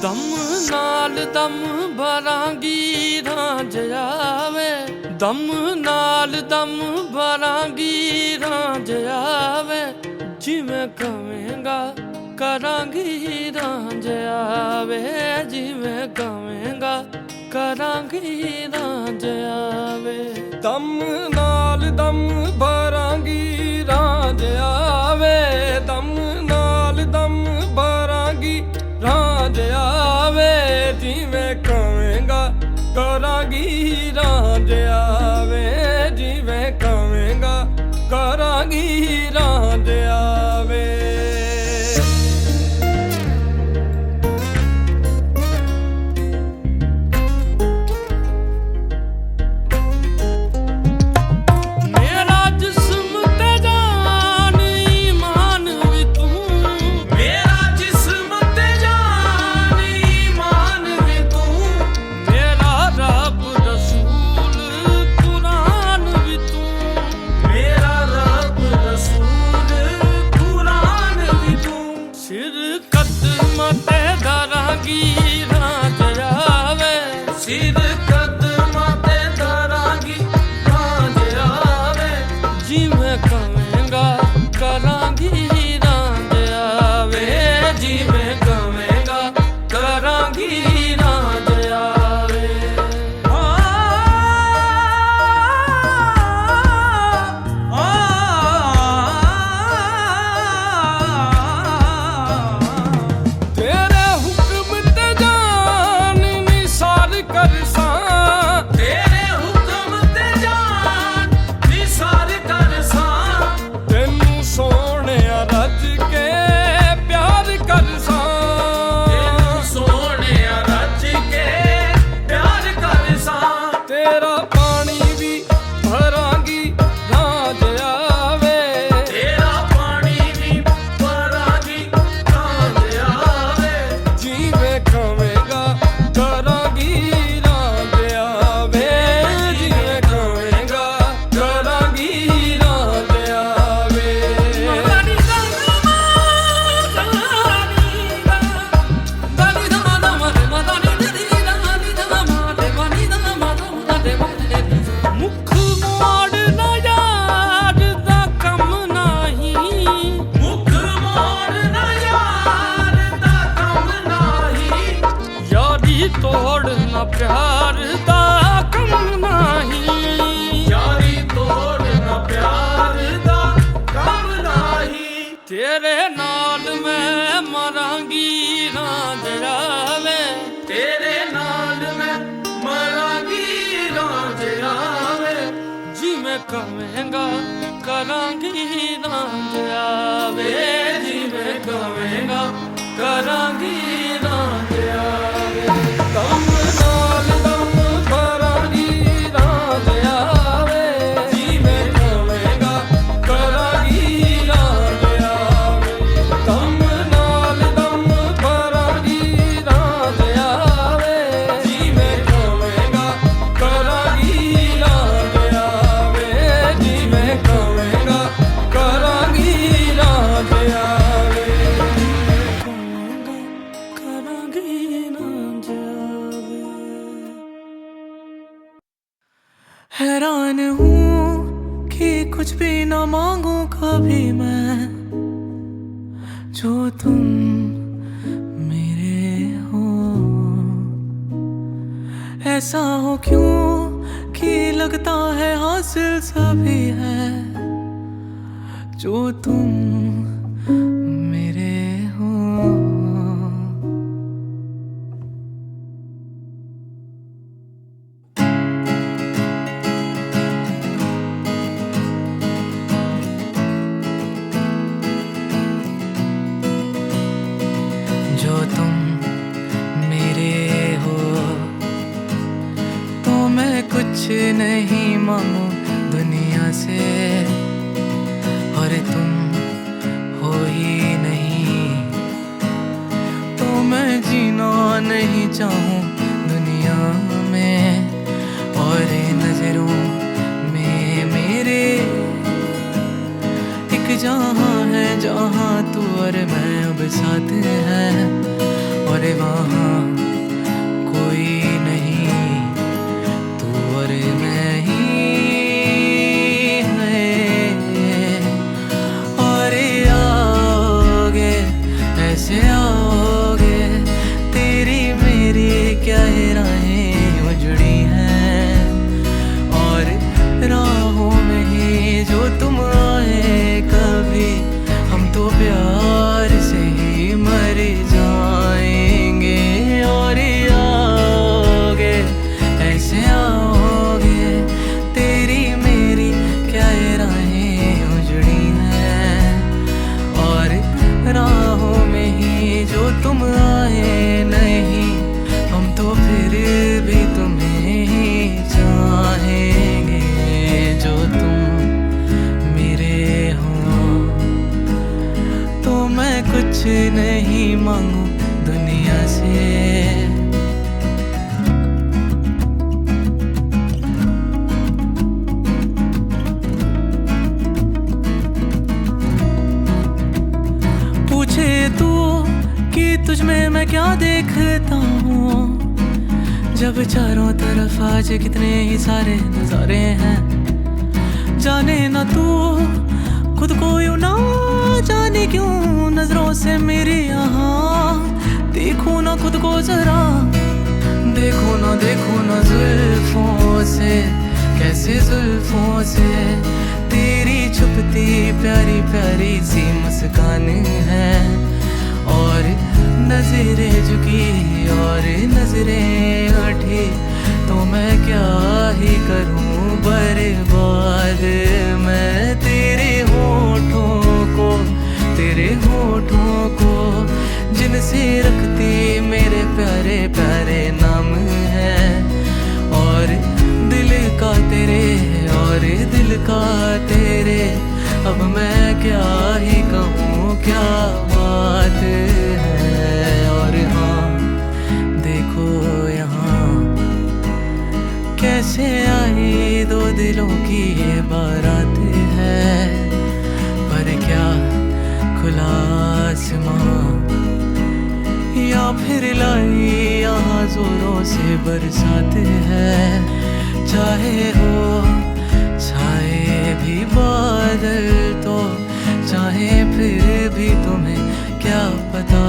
ਦਮ ਨਾਲ ਦਮ ਭਰਾਂਗੀ ਰਾਂਝ ਆਵੇ, ਦਮ ਨਾਲ ਦਮ ਭਰਾਂਗੀ ਰਾਂਝ ਆਵੇ, ਜਿਵੇਂ ਕਵੇਂਗਾ ਕਰਾਂਗੀ ਰਾਂਝ ਆਵੇ, ਜਿਵੇਂ ਕਵੇਂਗਾ ਕਰਾਂਗੀ ਰਾਂਝ ਆਵੇ। ਦਮ ਨਾਲ ਦਮ ਭਰਾਂਗੀ ਰਾਂਝ ਆਵੇ, ਦਮ ਨਾਲ ਦਮ ਭਰਾਂਗੀ ਰਾਂਝ ਆਵੇ, ਜਿਵੇਂ ਕਵੇਂਗਾ ਕਰਾਂਗੀ ਰਾਂਝ ਆਵੇ, ਜਿਵੇਂ ਕਵੇਂਗਾ ਕਰਾਂਗੀ ਰਾਂਝ ਆਵੇ। ਤੋੜਨਾ ਪਿਆਰ ਦਾ ਕੰਮ ਨਹੀਂ, ਯਾਰੀ ਤੋੜਨਾ ਪਿਆਰ ਦਾ ਕੰਮ ਨਹੀਂ, ਤੇਰੇ ਨਾਲ ਮੈਂ ਮਰਾਂਗੀ ਰਾਂਝ ਆਵੇ, ਤੇਰੇ ਨਾਲ ਮੈਂ ਮਰਾਂਗੀ ਰਾਂਝ ਆਵੇ, ਜਿਵੇਂ ਕਵੇਂਗਾ ਕਰਾਂਗੀ ਰਾਂਝ ਆਵੇ, ਜਿਵੇਂ ਕਵੇਂਗਾ ਕਰਾਂਗੀ ਰਾਂਝ ਆਵੇ। ਦਮ ਨਾਲ ਦਮ ਭਰਾਂਗੀ ਰਾਂਝ ਆਵੇ, ਜਿਵੇਂ ਕਵੇਂਗਾ ਕਰਾਂਗੀ ਰਾਂਝ ਆਵੇ, ਦਮ ਨਾਲ ਦਮ ਭਰਾਂਗੀ ਰਾਂਝ ਆਵੇ, ਜਿਵੇਂ ਕਵੇਂਗਾ ਕਰਾਂਗੀ ਰਾਂਝ ਆਵੇ, ਜਿਵੇਂ ਕਵੇਂਗਾ ਕਰਾਂਗੀ ਰਾਂਝ ਆਵੇ। हैरान हूँ कि कुछ भी ना मांगूं कभी मैं, जो तुम मेरे हो। ऐसा हो क्यों कि लगता है हासिल सभी है, जो तुम मेरे हो। जो तुम मेरे हो तो मैं कुछ नहीं मांगू दुनिया से, और तुम हो ही नहीं तो मैं जीना नहीं चाहूँ दुनिया में। और नजरों में मेरे एक जहाँ है जहाँ तू और मैं अब साथ हैं, और और वहाँ कोई नहीं, तू और मैं ही हैं। और आओगे ऐसे आओगे, तेरी मेरी क्या राहें उजड़ी हैं। और राहों में ही जो तुम आए कभी, हम तो प्यार से ही मर जाएंगे। और आओगे ऐसे आओगे, तेरी मेरी क्या राहें उजड़ी हैं। और राहों में ही जो तुम आए नहीं, हम तो फिर भी तुम्हें ही चाहेंगे। जो तुम मेरे हो तो मैं कुछ नहीं मांगू दुनिया से। पूछे तू कि तुझ में मैं क्या देखता हूँ, जब चारों तरफ आज कितने ही सारे नजारे हैं। जाने ना तू खुद को यूं ना जाने क्यों नजरों से मेरी यहाँ। देखो ना खुद को जरा, देखो ना जुल्फों से, कैसे जुल्फों से तेरी छुपती प्यारी प्यारी सी मुस्कान है। और नजरें झुकी और नजरें उठी, तो मैं क्या ही करूं बर्बाद। मैं तेरे होठों को जिनसे रखती मेरे प्यारे प्यारे नाम है। और दिल का तेरे और दिल का तेरे, अब मैं क्या ही कहूँ क्या बात है। और हाँ देखो यहाँ कैसे आई दो दिलों की ये बारात है। पर क्या खुला आसमां या फिर लाई यहाँ जोरों से बरसात है। चाहे हो छाए भी बादल तो, चाहे फिर भी तुम्हें क्या पता।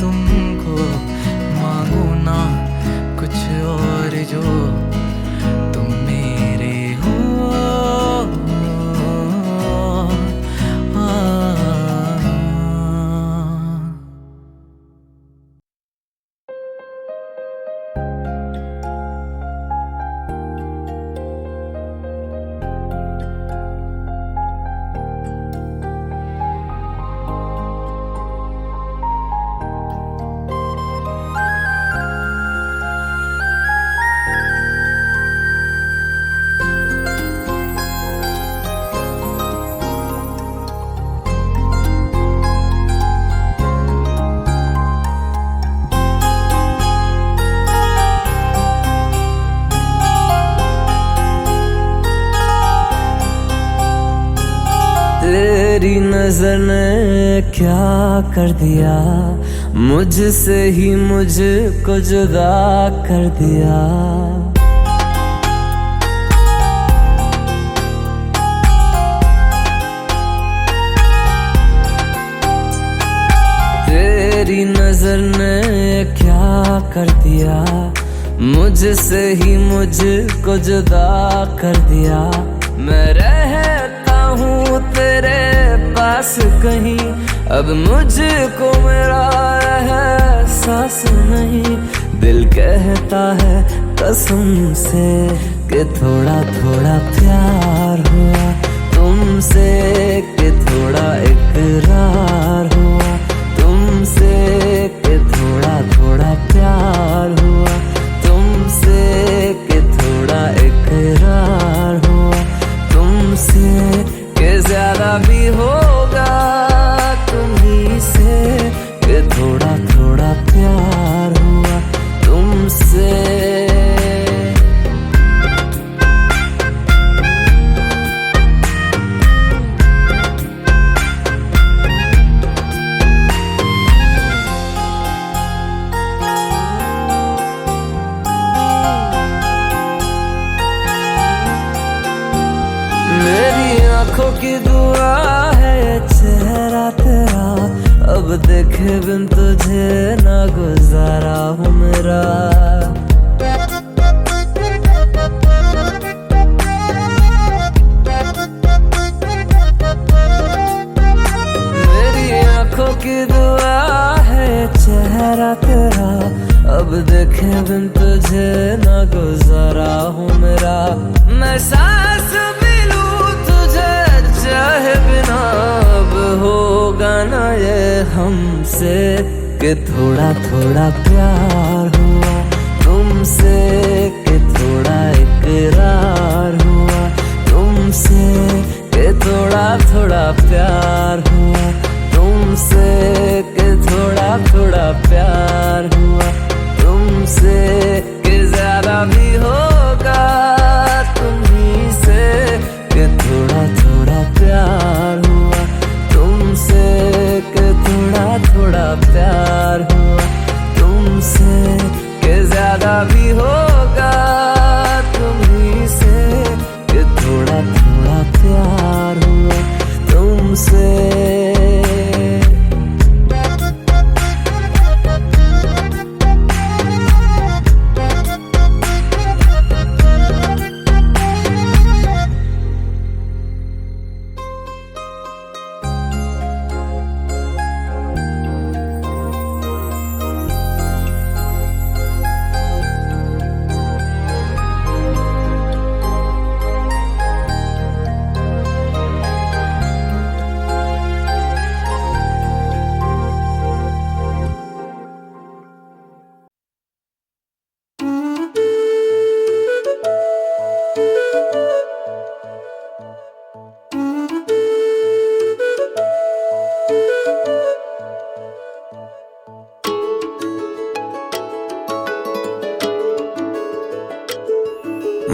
तुमको मांगू ना कुछ और, जो तुम मेरे हो। तेरी नजर ने क्या कर दिया, मुझसे ही मुझको जुदा कर दिया। तेरी नजर ने क्या कर दिया, मुझसे ही मुझको जुदा कर दिया। मैं रहता हूँ तेरे पास कहीं, अब मुझको मेरा एहसास नहीं। दिल कहता है कसम से कि थोड़ा थोड़ा प्यार हुआ तुमसे, कि थोड़ा इकरार हुआ तुमसे, कि थोड़ा थोड़ा प्यार हुआ तुमसे, कि थोड़ा इकरार हुआ तुमसे, कि ज्यादा भी होगा तुम्ही से, कि थोड़ा थोड़ा प्यार हुआ तुमसे। की दुआ है ये चेहरा तेरा, अब देखे बिन तुझे ना गुजारा हूँ मेरा। मेरी आंखों की दुआ है ये चेहरा तेरा, अब देखे बिन तुझे ना गुजारा हूँ मेरा। मैं सांस भी लूं तुझे चाहे बिना, अब होगा ना ये हमसे कि थोड़ा थोड़ा प्यार हुआ तुमसे, कि थोड़ा इकरार हुआ तुमसे, कि थोड़ा थोड़ा प्यार हुआ तुमसे, कि थोड़ा थोड़ा प्यार हुआ तुमसे, कि ज्यादा भी होगा तुम्ही से, कि थोड़ा थोड़ा प्यार हुआ तुमसे, कि थोड़ा थोड़ा प्यार हुआ तुमसे, कि ज्यादा भी होगा तुम्ही से, कि थोड़ा थोड़ा प्यार हुआ तुमसे।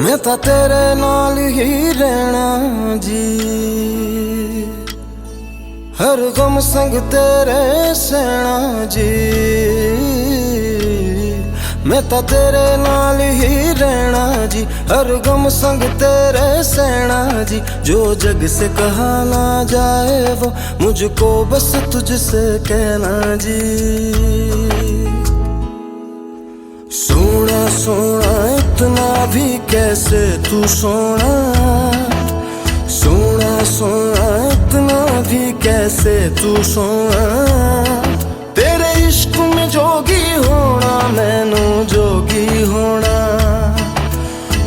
मैं तो तेरे नाल ही रहना जी, हर गम संग तेरे सहना जी। मैं तो तेरे नाल ही रहना जी, हर गम संग तेरे सहना जी। जो जग से कहा ना जाए वो मुझको बस तुझसे कहना जी। सोना सोना इतना भी कैसे तू सोना, सोना सोना इतना भी कैसे तू सोना। तेरे इश्क में जोगी होना मैनू जोगी होना।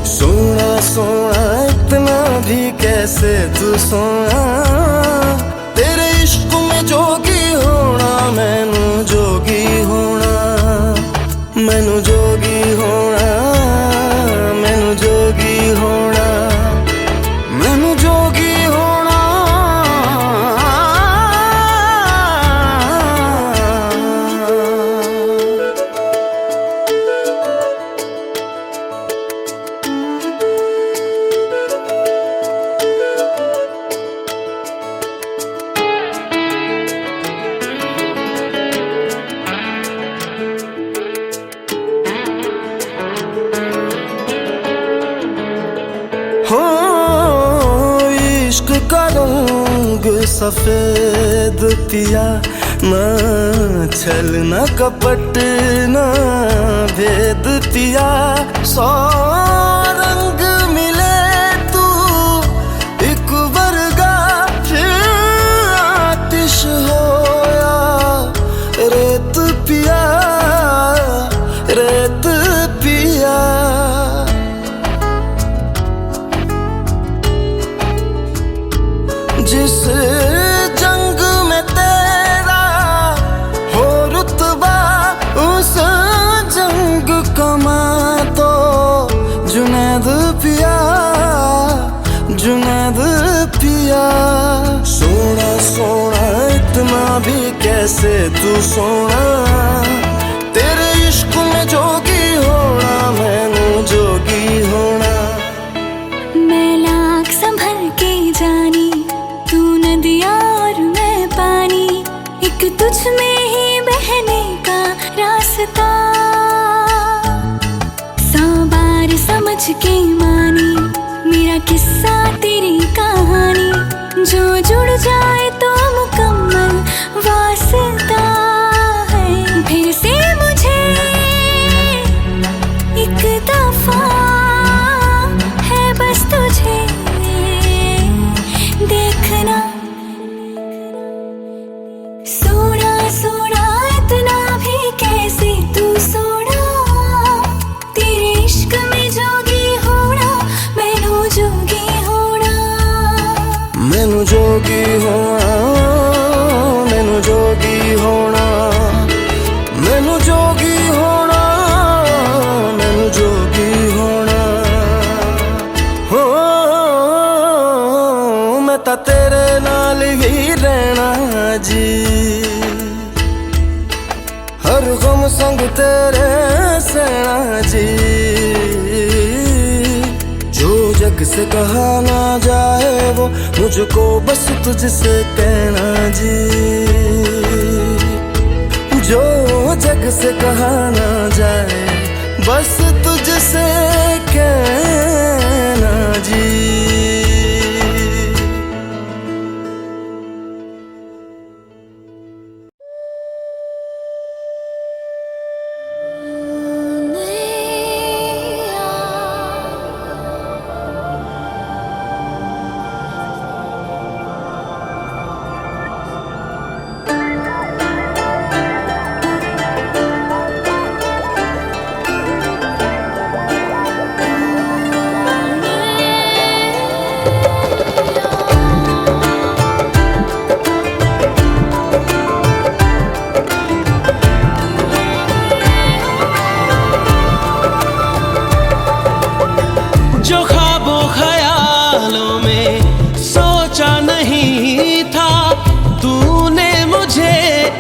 सोना सोना इतना भी कैसे तू सोना। तेरे इश्क में जोगी होना मैनू जोगी होना। मैनू जोगी होना, मैनू जोगी होना, मैनू जोगी होना। इश्क का रंग सफेद पिया, ना छल न कपट न भेद पिया। सौ रंग मिले तू एक वर्गा, फिर आतिश होया रेत पिया, रेत पिया। जिस जंग में तेरा हो रुतबा, उस जंग कमा तो जुनैद पिया, जुनैद पिया। सोना सोना इतना भी कैसे तू सोना। तेरे इश्क में जोगी होना मैनू जोगी होना। मैं लाख संभल के जानी, तू नदिया और मैं पानी। एक तुझ में ही बहने का रास्ता, 100 बार समझ के मानी। मेरा किस्सा तेरी कहानी, जो जुड़ जाए तो मुकम्मल वास्ता है। फिर से मुझे एक दफा है बस तुझे देखना। सोना सोना इतना भी कैसे तू सोना, तेरे इश्क में जोगी होना, मैनू जोगी होना। मैनू जोगी होना, मैनू जोगी होना, मैनू जोगी होना, मैनू जोगी होना। हो मैं तां तेरे नाल ही रहना जी, हर गम संग तेरे सहना जी। जो जग से कहा ना जाए वो मुझको बस तुझसे कहना जी। जो जग से कहा ना जाए बस तुझसे कहना जी।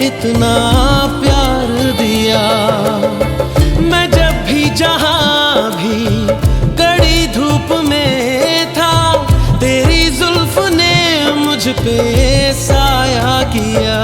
इतना प्यार दिया, मैं जब भी जहां भी कड़ी धूप में था, तेरी जुल्फ ने मुझ पे साया किया।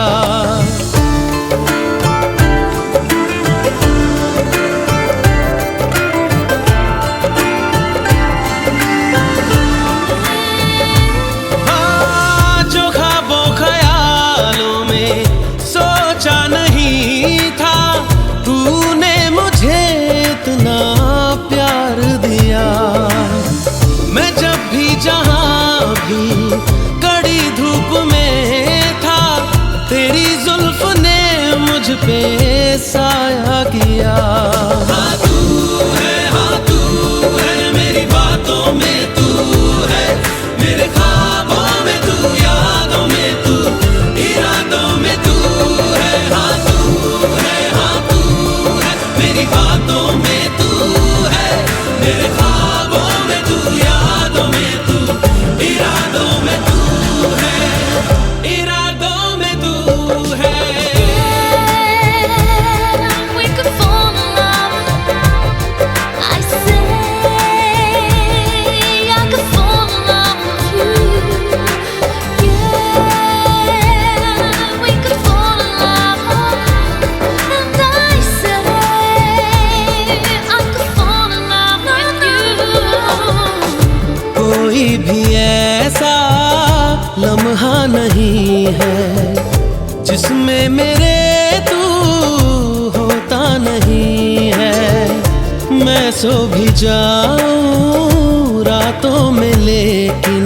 कड़ी धूप में था, तेरी जुल्फ ने मुझ पे साया किया। हाँ तू है मेरी बातों में, तू है मेरे ख्वाबों में, तू यादों में, तू इरादों में, तू है। हाँ तू है मेरी बातों में, तू है मेरे ख्वाबों में, तू यादों में, तू इरादों में, तू है इरादों में, तू है। We could fall in love, I say I could fall in love with you. Yeah, we could fall in love, and I say I could fall in love with you. कोई भी ऐसा लम्हा नहीं है जिसमें मेरे तू होता नहीं है। मैं सो भी जाऊं रातों में लेकिन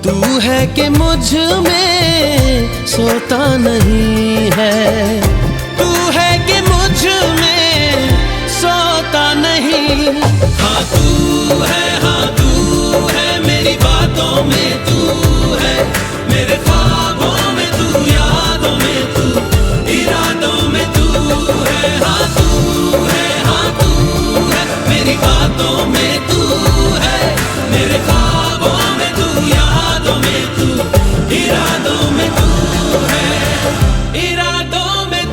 तू है कि मुझ में सोता नहीं है। तू है कि मुझ में सोता नहीं। हाँ तू है मेरी बातों में, तू है मेरे ख्वाबों में, तू यादों में, तू इरादों में, तू है। हाँ तू है मेरी बातों में, तू है मेरे ख्वाबों में, तू यादों में, तू इरादों में, तू है इरादों में,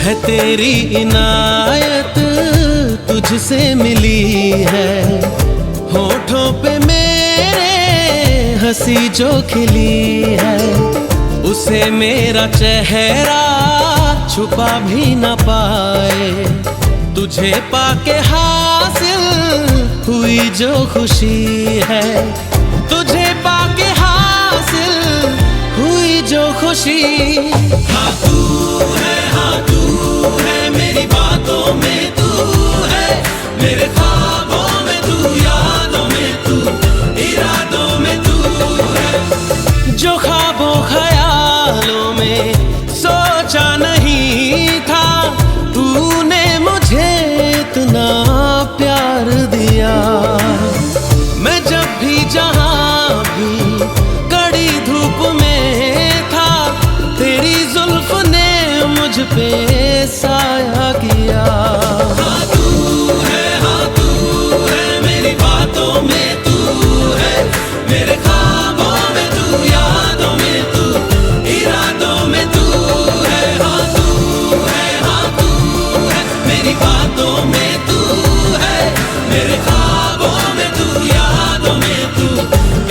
है तेरी इनायत तुझसे मिली है। होठों पे मेरे हंसी जो खिली है, उसे मेरा चेहरा छुपा भी न पाए। तुझे पाके हासिल हुई जो खुशी है, तुझे पाके हासिल हुई जो खुशी। हाँ तू है मेरी बातों में तू है, मेरे ख्वाबों में तू, यादों में तू, इरादों में तू है। जो ख्वाबों ख्यालों में सोचा नहीं था, तूने मुझे इतना प्यार दिया। मैं जब भी जहाँ भी कड़ी धूप में था, तेरी जुल्फ ने मुझ पे साया किया। हाँ तू है मेरी बातों में तू है, मेरे ख्वाबों में तू, यादों में तू, इरादों में तू है। हाँ तू है मेरी बातों में तू है, मेरे ख्वाबों में तू, यादों में तू,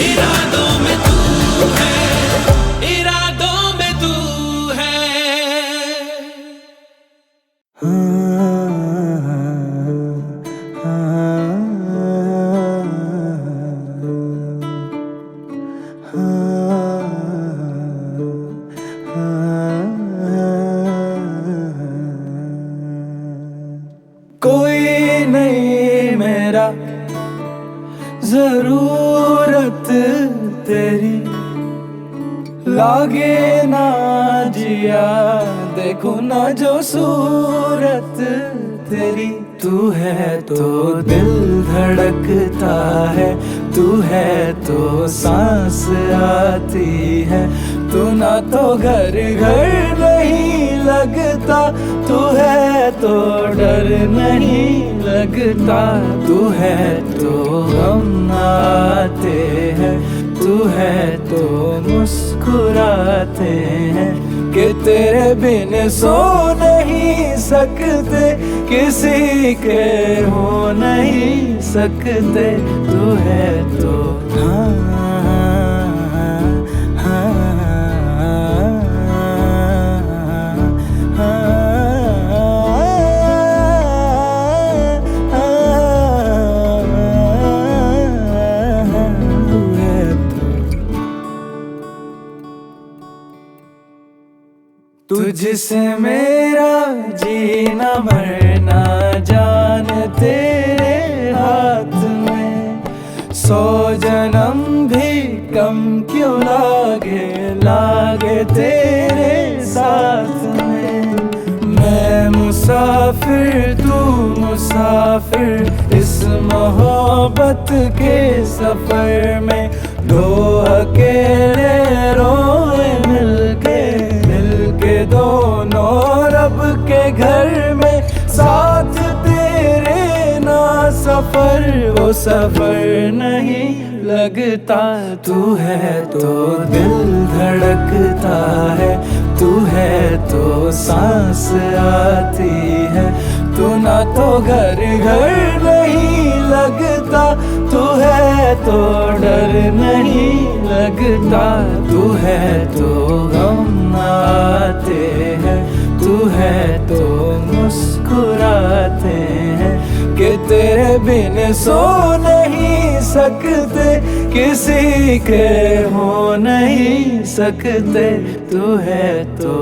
इरादों में तू है, इरादों में तू है। कोई नहीं मेरा जरूरत तेरी, लागे ना जिया देखो ना जो सूरत तेरी। तू है तो दिल धड़कता है, तू है तो सांस आती है। तू ना तो घर घर नहीं लगता, तू है तो डर नहीं लगता। तू है तो हम आते हैं, तू है तो मुस्कुराते हैं। कि तेरे बिन सो नहीं सकते, किसी के हो नहीं सकते। तू है तो तुझसे मेरा जीना मरना जान तेरे हाथ में। 100 जन्म भी कम क्यों लागे तेरे साथ में। मैं मुसाफिर तू मुसाफिर, इस मोहब्बत के सफर में। दो अकेले रोए मिलके दोनों रब के घर में। साथ तेरे ना सफर वो सफर नहीं लगता। तू है तो दिल धड़कता है, तू है तो सांस आती है। तू ना तो घर घर नहीं लगता, तू है तो डर नहीं लगता। तू है तो गम आते हैं, तू है तो मुस्कुराते हैं। कि तेरे बिन सो नहीं सकते, किसी के हो नहीं सकते। तू है तो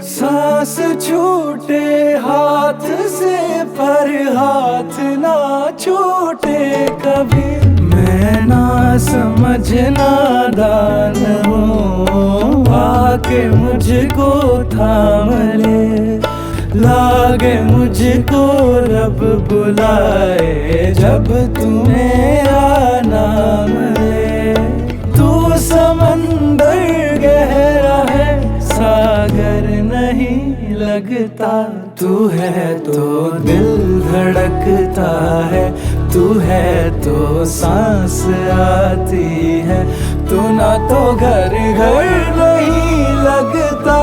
सांस छूटे हाथ से पर हाथ ना छूटे कभी। मैं ना समझ नादान हूँ, आके मुझको थाम ले। लाग मांगे मुझको रब बुलाए, जब तू मेरा नाम ले। तू समंदर गहरा है, सागर नहीं लगता। तू है तो दिल धड़कता है, तू है तो सांस आती है। तू ना तो घर घर नहीं लगता,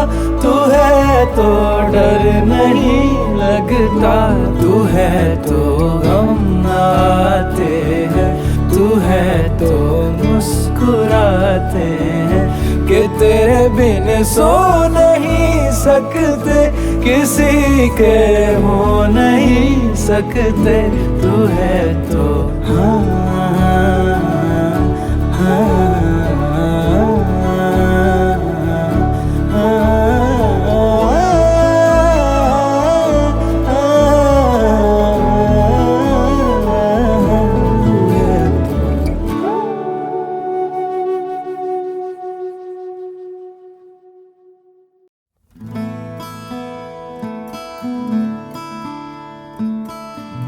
तू है तो डर नहीं लगता। तू है तो गम आते हैं, तू है तो मुस्कुराते हैं। कि तेरे बिन सो नहीं सकते, किसी के हो नहीं सकते। तू है तो हाँ हाँ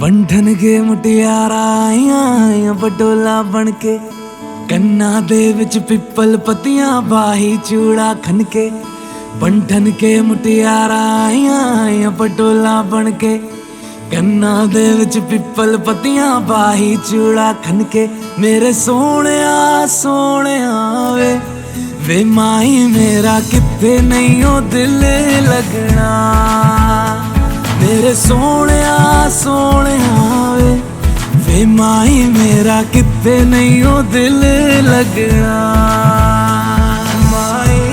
बंधन के मुटियारा आइया पटोला बन के, कन्ना दे विच पिपल पतियां बाही चूड़ा खन के। बंधन के मुटियारा आइया पटोला बन के, कन्ना दे विच पिपल पतियां बाही चूड़ा खन के। मेरे सोहणिया सोहणिया वे माही मेरा किथे नहीं ओ दिल लगना। मेरे सोहणिया सोहणिया वे माही मेरा किथे नहीं ओ दिल लगना। माही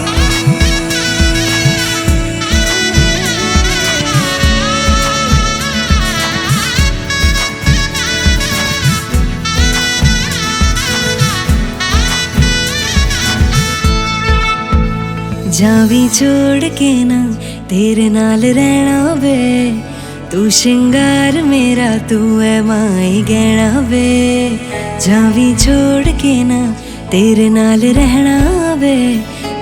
जावी छोड़ के ना तेरे नाल रहना वे। तू श्रृंगार मेरा, तू है माई गहना वे। जावी छोड़ के ना तेरे नाल रहना वे।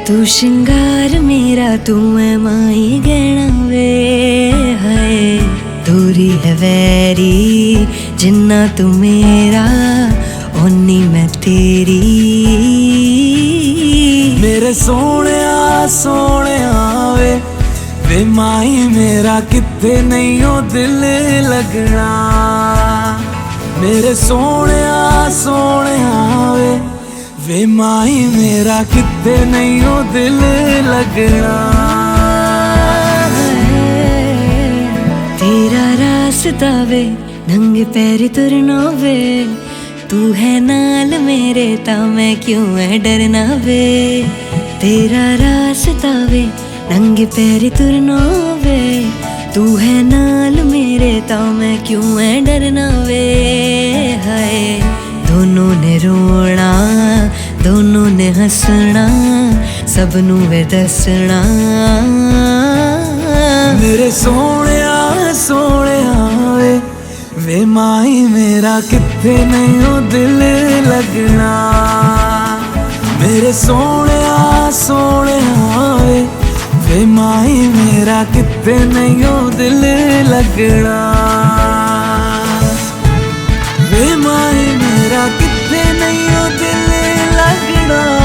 तू श्रृंगार मेरा, तू है माई गहना वे। हाय दूरी है वैरी, जिन्ना तू मेरा ओनी मैं तेरी। मेरे सोहणिया सोहणिया वे माही मेरा किथे नहीं ओ दिल लगना। मेरे सोहणिया सोहणिया वे माही मेरा किथे नहीं ओ दिल लगना। तेरा रास्ता वे नंगे पैर तुरना वे। तू है नाल मेरे ता मैं क्यों है डरना वे। तेरा रास्ता वे नंगे पैर तुरना वे। तू है नाल मेरे ता मैं क्यों है डरना वे। हाय दोनों ने रोना, दोनों ने हंसना, सबनू वे दसना। मेरे सोहणिया सोहणिया वे माही मेरा किथे नहीं ओ दिल लगना। मेरे सोहणिया सोहणिया वे माही मेरा किथे नहीं ओ दिल लगना। वे माही मेरा किथे नहीं ओ दिल लगना।